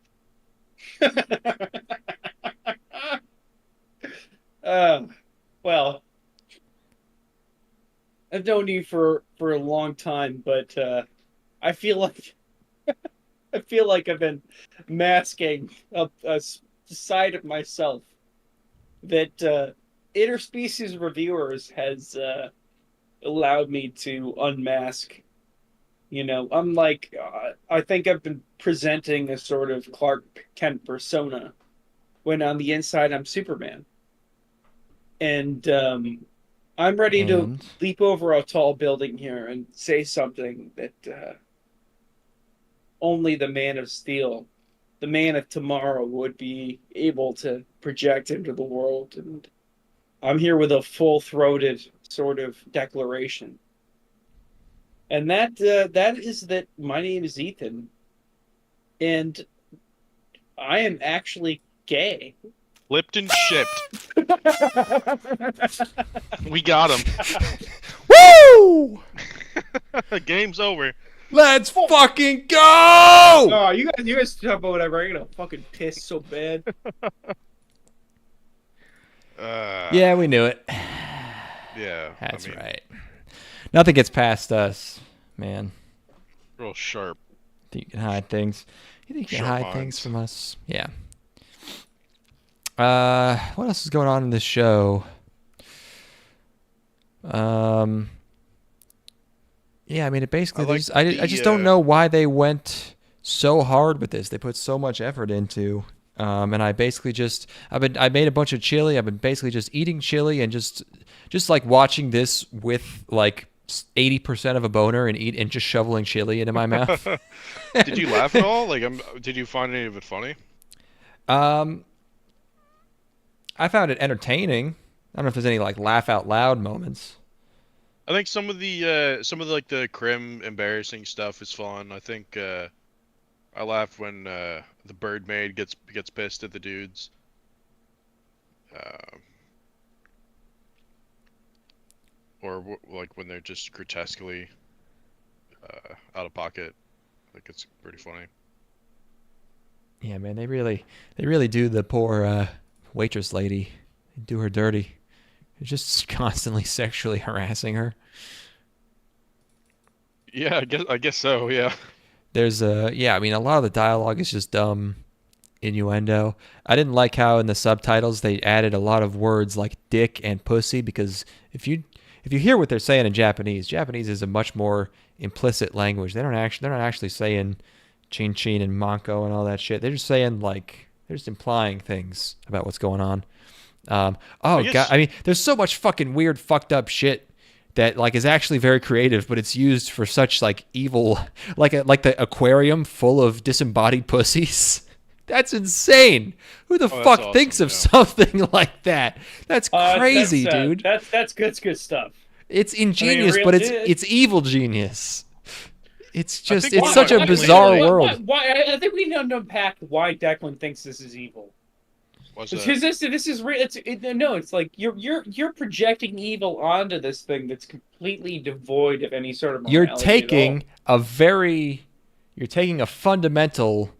Well, I've known you for a long time, but I feel like I've been masking a side of myself that interspecies reviewers has allowed me to unmask. I'm like, I think I've been presenting a sort of Clark Kent persona when on the inside I'm Superman. And I'm ready to And? leap over a tall building here and say something that only the Man of Steel, the man of tomorrow, would be able to project into the world. And I'm here with a full-throated sort of declaration. And that is that my name is Ethan, and I am actually gay. Flipped and shipped. We got him. Woo! Game's over. Let's fucking go! Oh, you guys talk about whatever. I'm gonna fucking piss so bad. Yeah, we knew it. Yeah. That's I mean, right. Nothing gets past us, man. Real sharp. Think you can hide things. You think you can Sharp hide minds. things from us? Yeah. What else is going on in this show? Yeah, I mean, it basically. I like I just don't know why they went so hard with this. They put so much effort into. And I basically I made a bunch of chili. I've been basically just eating chili and just just like watching this with like 80% of a boner and just shoveling chili into my mouth. Did you laugh at all? Like, did you find any of it funny? Um, I found it entertaining. I don't know if there's any like laugh out loud moments. I think some of the, like the crim embarrassing stuff is fun. I think I laughed when the bird maid gets pissed at the dudes. Uh, or like when they're just grotesquely out of pocket. Like it's pretty funny. Yeah, man, they really do the poor waitress lady, do her dirty. They're just constantly sexually harassing her. Yeah, I guess so. Yeah. There's yeah, I mean a lot of the dialogue is just dumb innuendo. I didn't like how in the subtitles they added a lot of words like dick and pussy because if you hear what they're saying in Japanese, Japanese is a much more implicit language. They're not actually saying chin chin and manko and all that shit. They're just saying like they're just implying things about what's going on. Oh god, I mean, there's so much fucking weird, fucked up shit that like is actually very creative, but it's used for such like evil, like the aquarium full of disembodied pussies. That's insane. Who the fuck awesome, thinks of yeah. something like that? That's crazy, dude. That's good stuff. It's ingenious, but it's evil genius. It's just think it's such a why- bizarre why- world. Why? I think we need to unpack why Declan thinks this is evil. What's Because that? this is real. No, it's like you're projecting evil onto this thing that's completely devoid of any sort of morality You're at all. taking a fundamental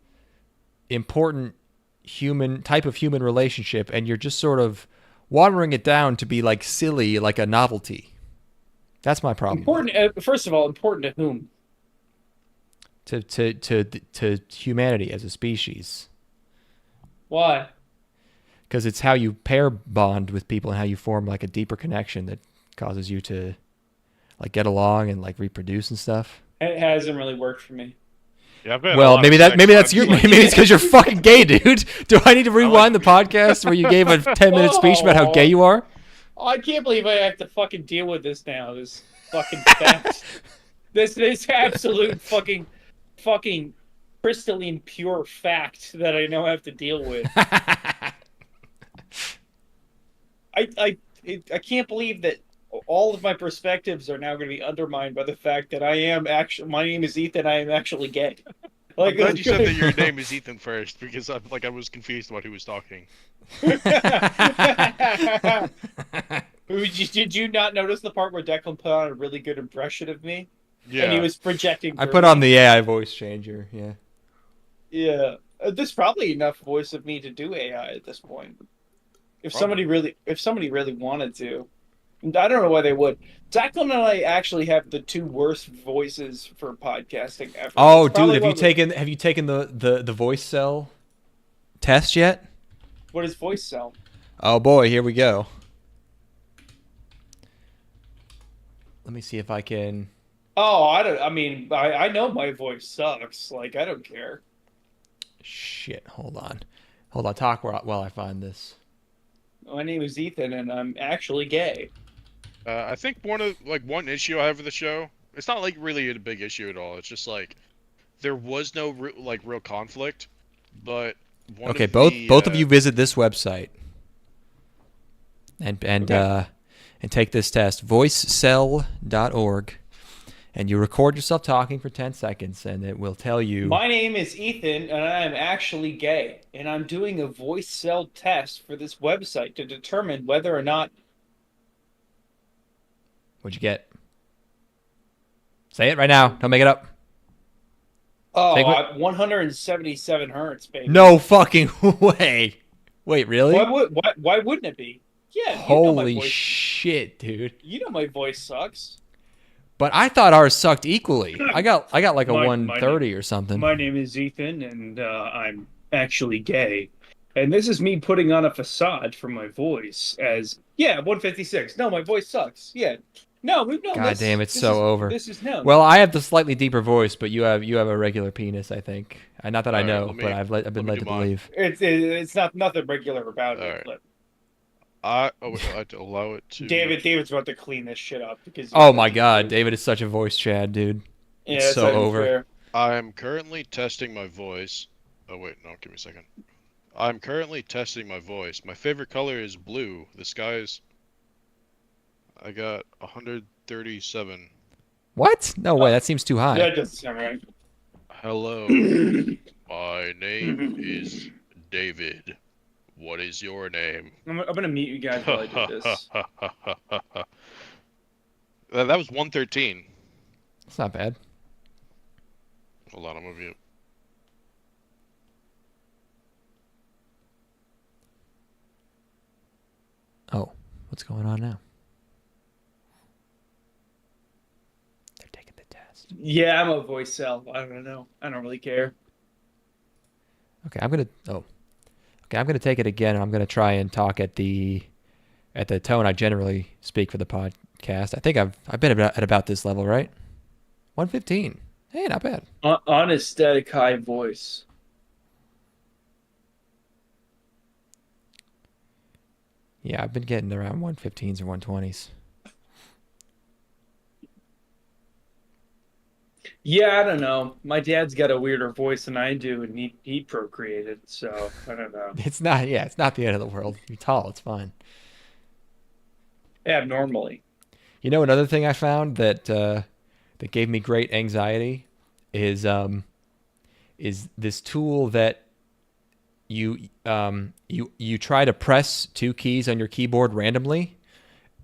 important type of human relationship and you're just sort of watering it down to be like silly, like a novelty. That's my problem. Important. First of all, important to whom? To humanity as a species. Why? Because it's how you pair bond with people and how you form like a deeper connection that causes you to like get along and like reproduce and stuff. It hasn't really worked for me. Yeah, I've had a Well, lot maybe of that sex, maybe but that's I'm you. just Maybe like- it's because you're fucking gay, dude. Do I need to rewind the podcast where you gave a 10-minute speech about how gay you are? Oh, I can't believe I have to fucking deal with this now. This fucking fact. this absolute fucking crystalline pure fact that I now have to deal with. I can't believe that all of my perspectives are now going to be undermined by the fact that my name is Ethan. I am actually gay. I'm glad you said that your name is Ethan first because I was confused about who was talking. Did you not notice the part where Declan put on a really good impression of me? Yeah. And he was projecting. I put on the AI voice changer. Yeah. Yeah. There's probably enough voice of me to do AI at this point. If somebody really wanted to. And I don't know why they would. Declan and I actually have the two worst voices for podcasting ever. Oh, It's probably dude, have you taken the voice cell test yet? what is voice cell? Oh boy, here we go. Let me see if I can. Oh, I know my voice sucks. Like, I don't care. Shit, hold on. Talk while I find this. My name is Ethan, and I'm actually gay. I think one issue I have with the show. It's not like really a big issue at all. It's just like there was no real conflict, but Okay, both of you visit this website and take this test, voicecell.org, and you record yourself talking for 10 seconds, and it will tell you. My name is Ethan, and I am actually gay, and I'm doing a voice cell test for this website to determine whether or not. What'd you get? Say it right now. Don't make it up. Oh, Take what? 177 hertz, baby. No fucking way. Wait, really? Why wouldn't it be? Yeah. Holy my voice. shit, dude. You know my voice sucks. But I thought ours sucked equally. I got like a My 130 or something. My name is Ethan, and I'm actually gay. And this is me putting on a facade for my voice as, 156. No, my voice sucks. Yeah. No, we've known God this. damn, it's This so is- over. This is known. Well, I have the slightly deeper voice, but you have a regular penis, I think. Not that I All right, know, let me- but I've been let me led do to mine. believe. It's not nothing regular about All it. right. But I'd allow it to. David's about to clean this shit up because Oh my God, David is such a voice Chad, dude. It's Yeah, it's so not even over. fair. I am currently testing my voice. Oh wait, no, give me a second. I'm currently testing my voice. My favorite color is blue. The sky is. I got 137. What? No way. That seems too high. That doesn't sound right. Hello, my name is David. What is your name? I'm gonna mute you guys while I do this. That was 113. It's not bad. Hold on, I'm gonna mute. Oh, what's going on now? They're taking the test. Yeah, I'm a voice cell. I don't know. I don't really care. Okay, I'm gonna. Oh, okay. I'm gonna take it again, and I'm gonna try and talk at the tone I generally speak for the podcast. I think I've been at about this level, right? 115. Hey, not bad. Honest, static, high voice. Yeah, I've been getting around 115s or 120s. Yeah, I don't know. My dad's got a weirder voice than I do, and he procreated, so I don't know. It's not. Yeah, it's not the end of the world. You're tall. It's fine. Abnormally. You know, another thing I found that that gave me great anxiety is this tool that you try to press two keys on your keyboard randomly,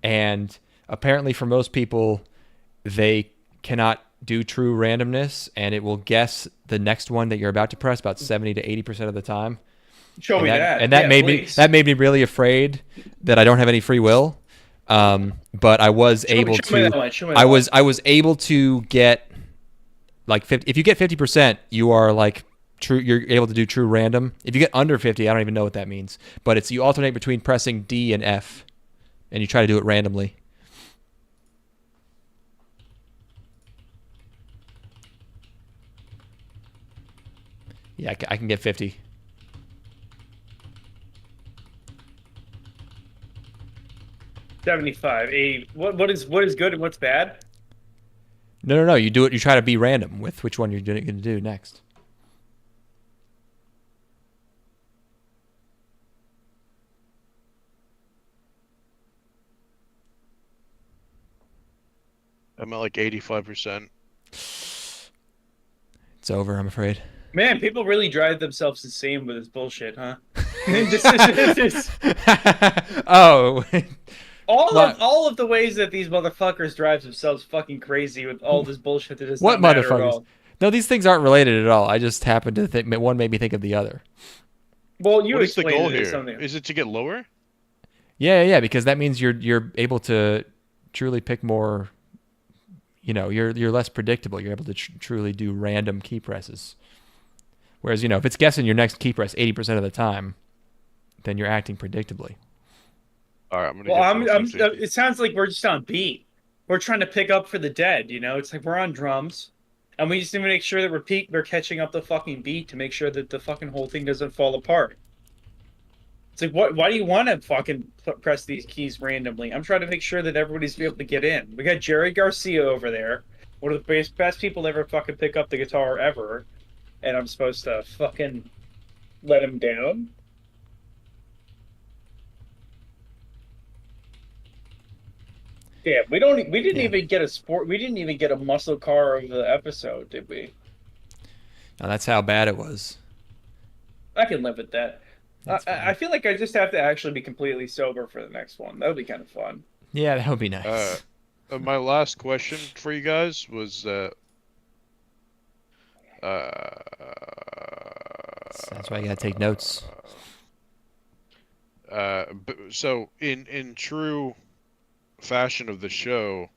and apparently for most people they cannot do true randomness, and it will guess the next one that you're about to press about 70 to 80% of the time. Show me that. And that Yeah, made please. me really afraid that I don't have any free will. But I was able show me to. that one, show me I that was able to get like 50. If you get 50%, you are like true. You're able to do true random. If you get under 50, I don't even know what that means. But it's you alternate between pressing D and F, and you try to do it randomly. Yeah, I can get 50. $75, $80. What is good and what's bad? No. You do it. You try to be random with which one you're going to do next. I'm at like 85%. It's over, I'm afraid. Man, people really drive themselves insane with this bullshit, huh? this is Oh. all of the ways that these motherfuckers drive themselves fucking crazy with all this bullshit that does What not matter at motherfuckers? all. No, these things aren't related at all. I just happened to think one made me think of the other. Well, you What is the explained goal it as here? something. Is it to get lower? Yeah, because that means you're able to truly pick more. You know, you're less predictable. You're able to truly do random key presses. Whereas, if it's guessing your next key press 80% of the time, then you're acting predictably. All right, I'm gonna. Well, it sounds like we're just on beat. We're trying to pick up for the dead. It's like we're on drums, and we just need to make sure that we're catching up the fucking beat to make sure that the fucking whole thing doesn't fall apart. It's like, why do you want to fucking press these keys randomly? I'm trying to make sure that everybody's able to get in. We got Jerry Garcia over there, one of the best people to ever fucking pick up the guitar ever, and I'm supposed to fucking let him down? Yeah, we didn't even get a muscle car of the episode, did we? Now, that's how bad it was. I can live with that. I feel like I just have to actually be completely sober for the next one. That would be kind of fun. Yeah, that would be nice. My last question for you guys was That's why you gotta take notes. So in true fashion of the show,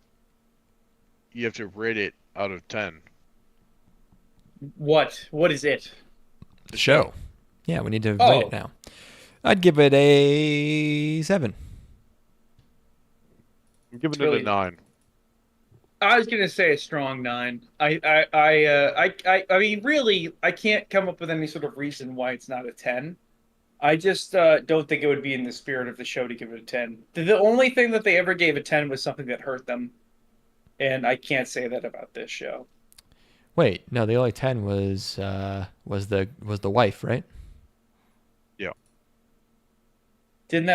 you have to rate it out of 10. What is it? The show. Yeah, we need to Oh. rate it now. I'd give it a 7. I'm giving Really? it a 9. I was gonna say a strong 9. I mean, really, I can't come up with any sort of reason why it's not a 10. I just don't think it would be in the spirit of the show to give it a 10. The only thing that they ever gave a 10 was something that hurt them, and I can't say that about this show. Wait, no, the only 10 was the wife, right? Yeah. Didn't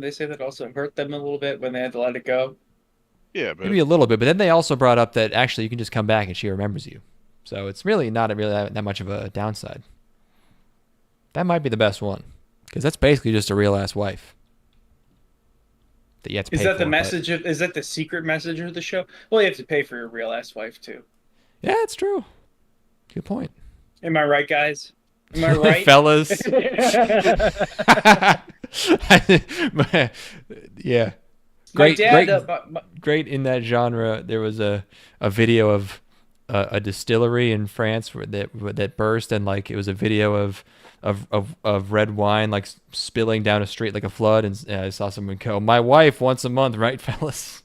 they say that also hurt them a little bit when they had to let it go? Yeah, but Maybe a little bit, but then they also brought up that actually you can just come back and she remembers you. So it's really not really that much of a downside. That might be the best one, because that's basically just a real ass wife that you have to pay Is that for. the But message of, is that the secret message of the show? Well, you have to pay for your real ass wife too. yeah, it's true. Good point, Am I right, guys? Am I right? fellas. Yeah, My great, dad, great in that genre. There was a video of a distillery in France that burst, and like it was a video of red wine like spilling down a street like a flood, and I saw someone go, "My wife once a month, right, fellas?"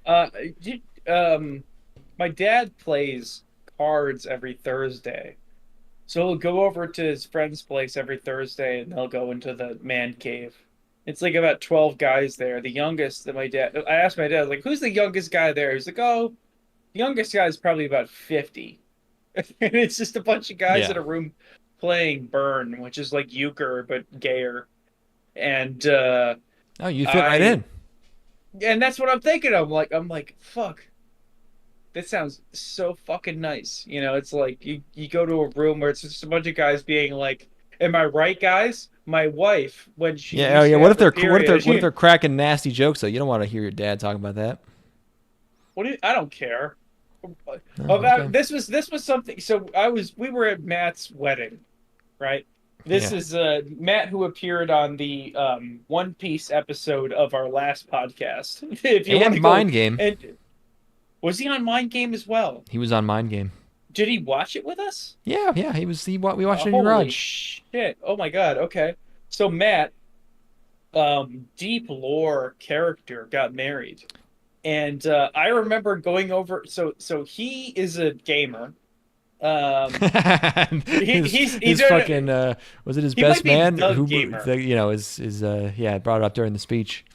uh, you- um, my dad plays cards every Thursday. So he'll go over to his friend's place every Thursday and they'll go into the man cave. It's like about 12 guys there. The youngest that I asked my dad, I was like, who's the youngest guy there? He's like, oh, the youngest guy is probably about 50. And it's just a bunch of guys Yeah. in a room playing Burn, which is like euchre, but gayer. And Oh, you fit right in. and that's what I'm thinking. I'm like, fuck. That sounds so fucking nice. You know, it's like you go to a room where it's just a bunch of guys being like, "Am I right, guys? My wife, when she Yeah, oh used yeah. to What have if her they're period, what if they're cracking nasty jokes though? You don't want to hear your dad talking about that. I don't care Oh, about okay. this was something. So we were at Matt's wedding, right? This Yeah. is Matt who appeared on the One Piece episode of our last podcast. If you want And to go, Mind Game. and was he on Mind Game as well? He was on Mind Game. Did he watch it with us? Yeah, yeah. We watched it in your Holy garage. shit. Oh my God. Okay. So Matt, deep lore character got married. And I remember going over so he is a gamer. He's his fucking was it his he might best be man the who gamer. is yeah, brought it up during the speech.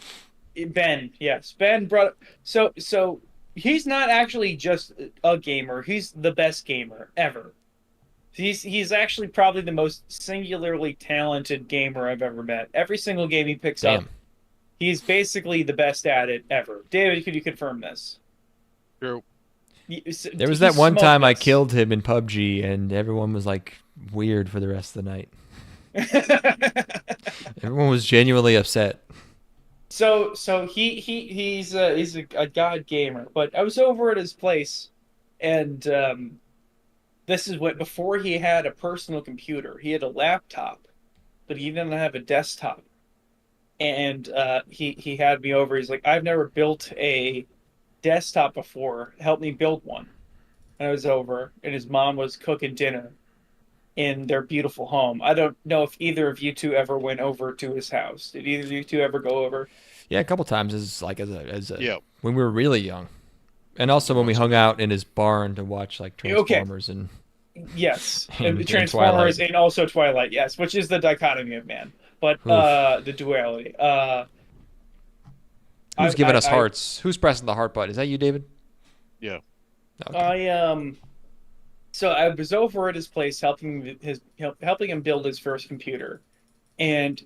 Ben, yes. Ben brought so he's not actually just a gamer, he's the best gamer ever. He's actually probably the most singularly talented gamer I've ever met. Every single game he picks up, Damn. he's basically the best at it ever. David, could you confirm this? true. There was He that one smoked time I us. killed him in PUBG and everyone was like weird for the rest of the night. Everyone was genuinely upset. So he's a god gamer. But I was over at his place, and this is what before he had a personal computer. He had a laptop, but he didn't have a desktop. And he had me over. He's like, I've never built a desktop before. Help me build one. And I was over, and his mom was cooking dinner in their beautiful home. I don't know if either of you two ever went over to his house. Did either of you two ever go over? Yeah, a couple times as a Yeah. when we were really young. And also when we hung out in his barn to watch like Okay. Transformers and Yes, And and Transformers Twilight. and also Twilight. Yes, which is the dichotomy of man, but Oof. the duality. Who's giving us I hearts? Who's pressing the heart button? Is that you, David? Yeah. Okay. So I was over at his place helping him build his first computer, and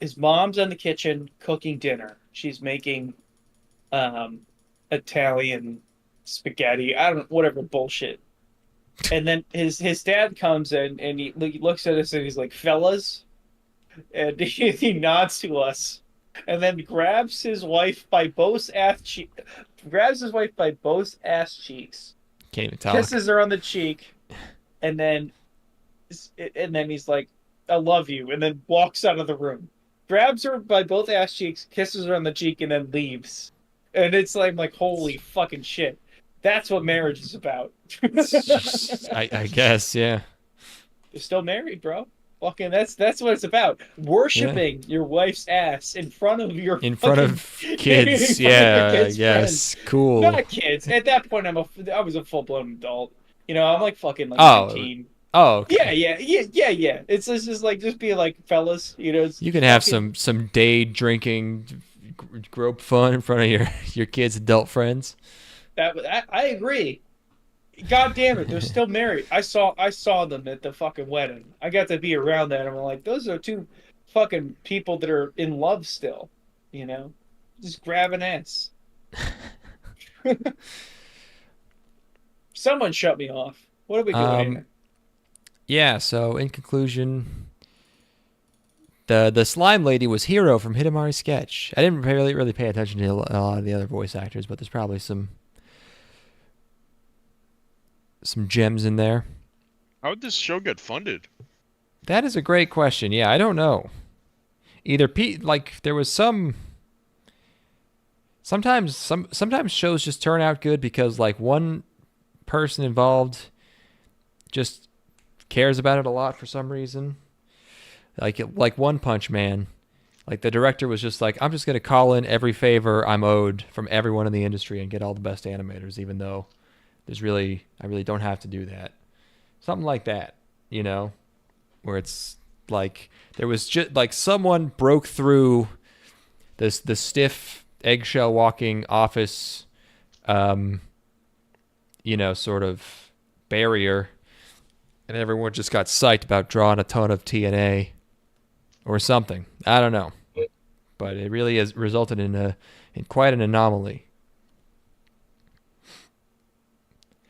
his mom's in the kitchen cooking dinner. She's making um Italian spaghetti. I don't know, whatever bullshit. And then his dad comes in and he looks at us and he's like, "Fellas," and he nods to us, and then grabs his wife by both ass cheeks, Can't even talk. kisses her on the cheek, and then he's like, "I love you," and then walks out of the room, grabs her by both ass cheeks, kisses her on the cheek, and then leaves. And it's like, I'm like, holy fucking shit. That's what marriage is about. I guess, yeah. You're still married, bro. Fucking that's what it's about. Worshiping your wife's ass in front of your In front of fucking- kids, in front of yeah, your kids' yes, friends. cool. Not kids. At that point I was a full blown adult. You know, I'm like fucking like Oh. 19. Oh, Yeah, okay. yeah. It's just like just be like, fellas, it's You can have fucking some day drinking, grope fun in front of your kids' adult friends. I agree. God damn it, they're still married. I saw them at the fucking wedding. I got to be around that. And I'm like, those are two fucking people that are in love still, you know? Just grabbing ass. Someone shut me off. What are we doing Um, here? yeah. So in conclusion, the slime lady was Hero from Hidamari Sketch. I didn't really pay attention to a lot of the other voice actors, but there's probably some gems in there. How would this show get funded? That is a great question. Yeah, I don't know. Either like there was some sometimes shows just turn out good because like one person involved just cares about it a lot for some reason. Like One Punch Man. Like the director was just like, I'm just gonna call in every favor I'm owed from everyone in the industry and get all the best animators, even though I really don't have to do that. Something like that, where it's like there was just like someone broke through this the stiff eggshell walking office, um, sort of barrier, and everyone just got psyched about drawing a ton of TNA or something. I don't know, but it really has resulted in quite an anomaly.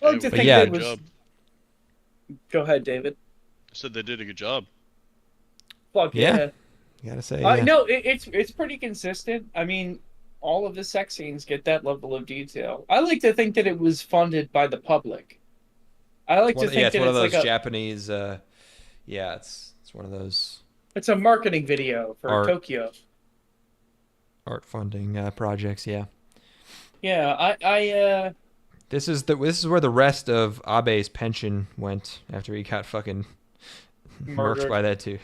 I like to They But think did a yeah, that good was. job. Go ahead, David. I said they did a good job. Fuck yeah, yeah. you gotta say yeah. No, it's pretty consistent. I mean, all of the sex scenes get that level of detail. I like to think that it was funded by the public. I like to think It's that one of it's like those a Japanese. Yeah, it's one of those it's a marketing video for art Tokyo. art funding projects. Yeah, Yeah, I this is where the rest of Abe's pension went after he got fucking murked murdered. by that dude.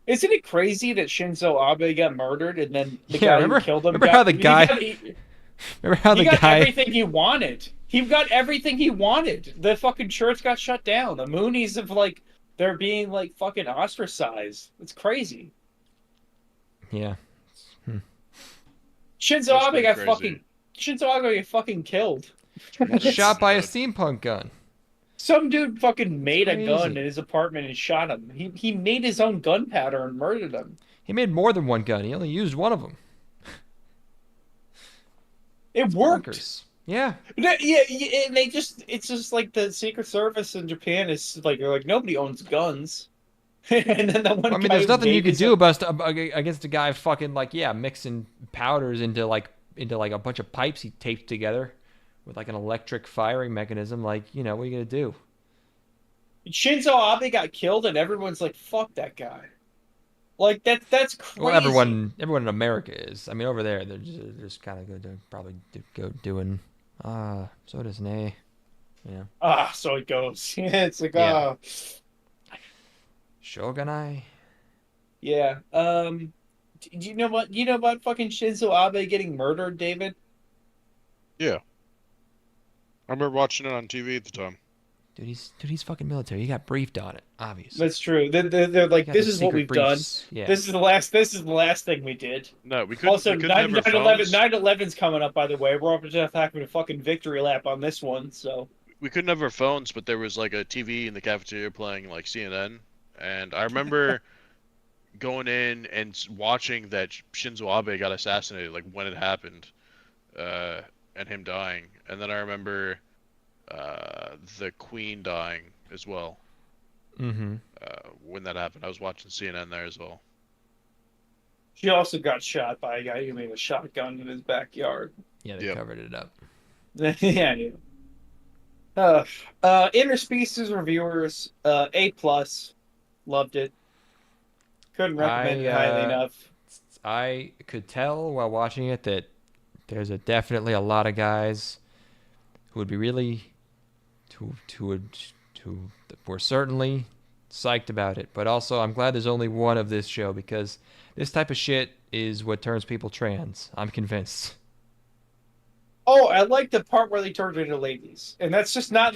Isn't it crazy that Shinzo Abe got murdered and then the Yeah, guy who killed him remember how got the guy remember how he the got guy everything he wanted. He got everything he wanted. The fucking church got shut down. The Moonies of like they're being like fucking ostracized. It's crazy. yeah. Shinzo That's Abe pretty got crazy. fucking Shinzo Abe got fucking killed. It's pretty Got crazy, shot by a dude. steampunk gun. Some dude fucking It's made a gun crazy. in his apartment and shot him. He made his own gunpowder and murdered him. He made more than one gun. He only used one of them. It It's worked. bonkers. Yeah. Yeah, and it's just like the Secret Service in Japan is like they're like nobody owns guns. And then the Well, one I mean, guy there's who nothing you made could his do own, against a guy fucking like mixing powders into like a bunch of pipes he taped together with like an electric firing mechanism. Like, what are you gonna do? Shinzo Abe got killed and everyone's like fuck that guy. Like that's Well, crazy. everyone in America is. I mean, over there they're just kind of going to probably go doing. So does Nay. Yeah. Ah, so it goes. Yeah, it's like Yeah. Shogunai. yeah. Do you know what you know about fucking Shinzo Abe getting murdered, David? Yeah, I remember watching it on TV at the time. Dude, he's fucking military. He got briefed on it, obviously. That's true. They're He like, got the this is what secret we've done. briefs. Yeah. This is the last thing we did. No, Also, we couldn't have our 9/11 phones. 9/11's coming up, by the way. We're up to having a fucking victory lap on this one, so. We couldn't have our phones, but there was like a TV in the cafeteria playing like CNN, and I remember going in and watching that Shinzo Abe got assassinated, like when it happened, uh, and him dying, and then I remember the Queen dying as well. Mm-hmm. When that happened, I was watching CNN there as well. She also got shot by a guy who made a shotgun in his backyard. Yeah, they Yep. covered it up. Yeah, yeah. Interspecies reviewers, A plus, loved it. Couldn't recommend it highly enough. I could tell while watching it that there's definitely a lot of guys who would be really who were certainly psyched about it. But also, I'm glad there's only one of this show because this type of shit is what turns people trans. I'm convinced. Oh, I like the part where they turned into ladies, and that's just not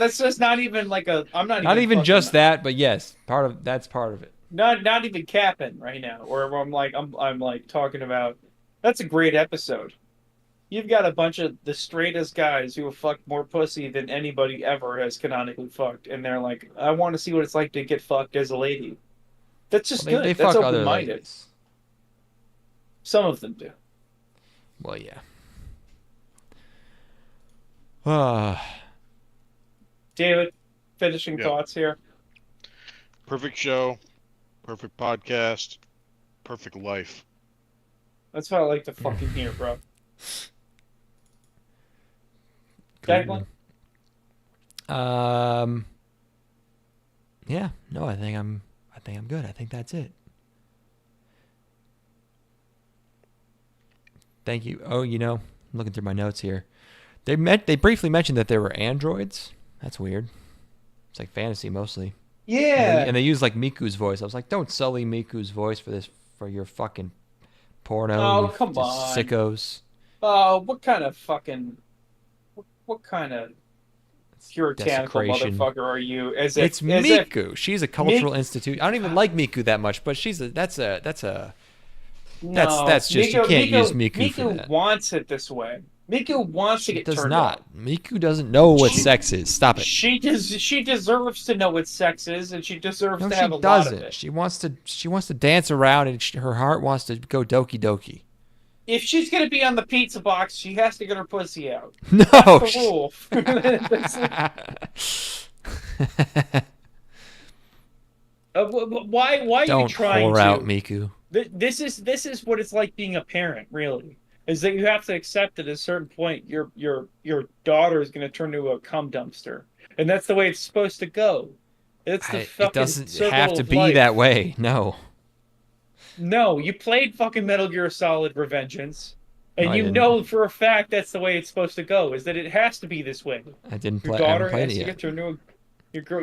even like a. I'm not Not even fucking, just that, but yes, that's part of it. not even capping right now. Where I'm like talking about. That's a great episode. You've got a bunch of the straightest guys who have fucked more pussy than anybody ever has canonically fucked, and they're like, I want to see what it's like to get fucked as a lady. That's Well, just they good. That's fuck open other minded. ladies. Some of them do. Well, yeah. Ah, David, finishing Yep. thoughts here. Perfect show, perfect podcast, perfect life. That's what I like to fucking hear, bro. cool. Declan? Yeah. No, I think I'm good. I think that's it. Thank you. Oh, I'm looking through my notes here. They briefly mentioned that there were androids. That's weird. It's like fantasy mostly. Yeah. And they use like Miku's voice. I was like, don't sully Miku's voice for your fucking porno. Oh, you come on. sickos. Oh, what kind of fucking, what kind of puritanical Desecration. motherfucker are you? It's Miku. She's a cultural institute. I don't even like Miku that much, but that's just you can't use Miku for that. Miku wants it this way. Miku wants to get does turned not. on. Miku doesn't know what sex is. Stop it. She deserves to know what sex is, and she deserves No, to she have a lot doesn't. of it. She wants to dance around, and her heart wants to go doki doki. If she's gonna be on the pizza box, she has to get her pussy out. No, That's the rule. Why are don't you trying whore to? out Miku. This is what it's like being a parent. Really, is that you have to accept that at a certain point your daughter is going to turn into a cum dumpster, and that's the way it's supposed to go. It's the fucking It doesn't circle have to of be life. that way. No. No, you played fucking Metal Gear Solid Revengeance, and I you didn't. know for a fact that's the way it's supposed to go. Is that it has to be this way. I didn't Your play. I haven't daughter played has it to yet. get turned into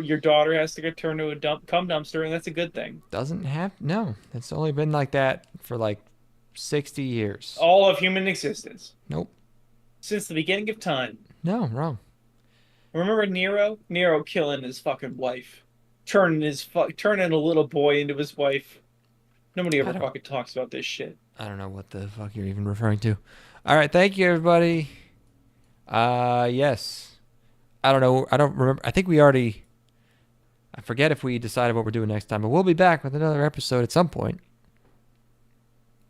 your daughter has to get turned into a cum dumpster, and that's a good thing. Doesn't have. No, it's only been like that for like 60 years. All of human existence. Nope. Since the beginning of time. No, wrong. Remember Nero? Nero killing his fucking wife, turning a little boy into his wife. Nobody ever fucking talks about this shit. I don't know what the fuck you're even referring to. All right, thank you everybody. Yes. I don't know. I don't remember. I think we already. I forget if we decided what we're doing next time, but we'll be back with another episode at some point.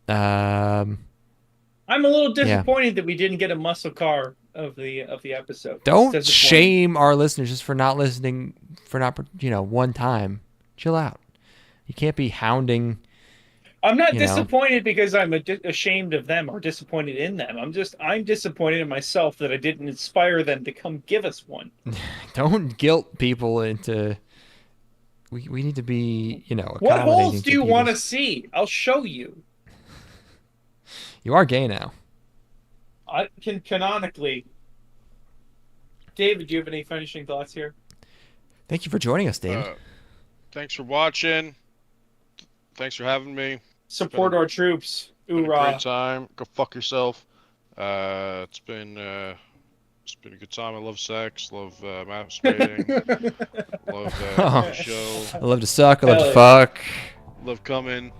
I'm a little disappointed that we didn't get a muscle car of the episode. Don't shame our listeners just for not listening for not one time. Chill out. You can't be hounding. I'm not disappointed because I'm ashamed of them or disappointed in them. I'm disappointed in myself that I didn't inspire them to come give us one. Don't guilt people into. We need to be What accommodating. holes do you want to see? I'll show you. You are gay now. I can canonically. David, do you have any finishing thoughts here? Thank you for joining us, David. Thanks for watching. Thanks for having me. Support our troops. Hoorah. Great time. Go fuck yourself. It's been a good time. I love sex. Love masturbating. Love the show. I love to suck. I love to fuck. Love coming.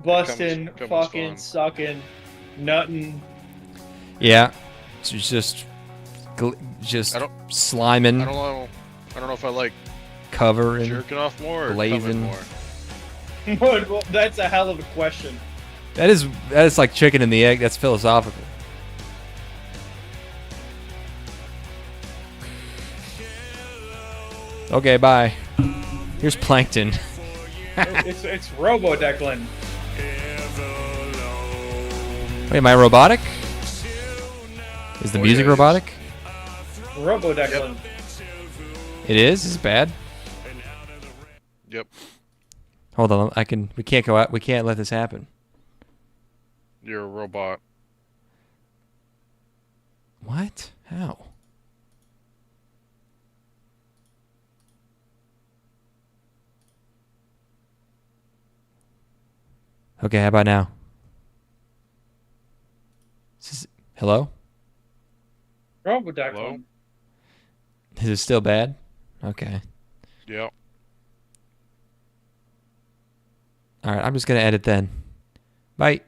Busting, fucking, sucking, nutting. Yeah, so just sliming. I don't know if I like covering, jerking off more or glazing more. Well, that's a hell of a question. That is like chicken and the egg. That's philosophical. Okay, bye. Here's Plankton. it's Robo-Declan. Wait, am I robotic? Is the music robotic? Robo-Declan. Yep. It is? Is it bad? Yep. Hold on, we can't go out. We can't let this happen. You're a robot. What? How? Okay, how about now? Hello? Hello? Bravo.com. Is it still bad? Okay. Yeah. All right. I'm just gonna edit then. Bye.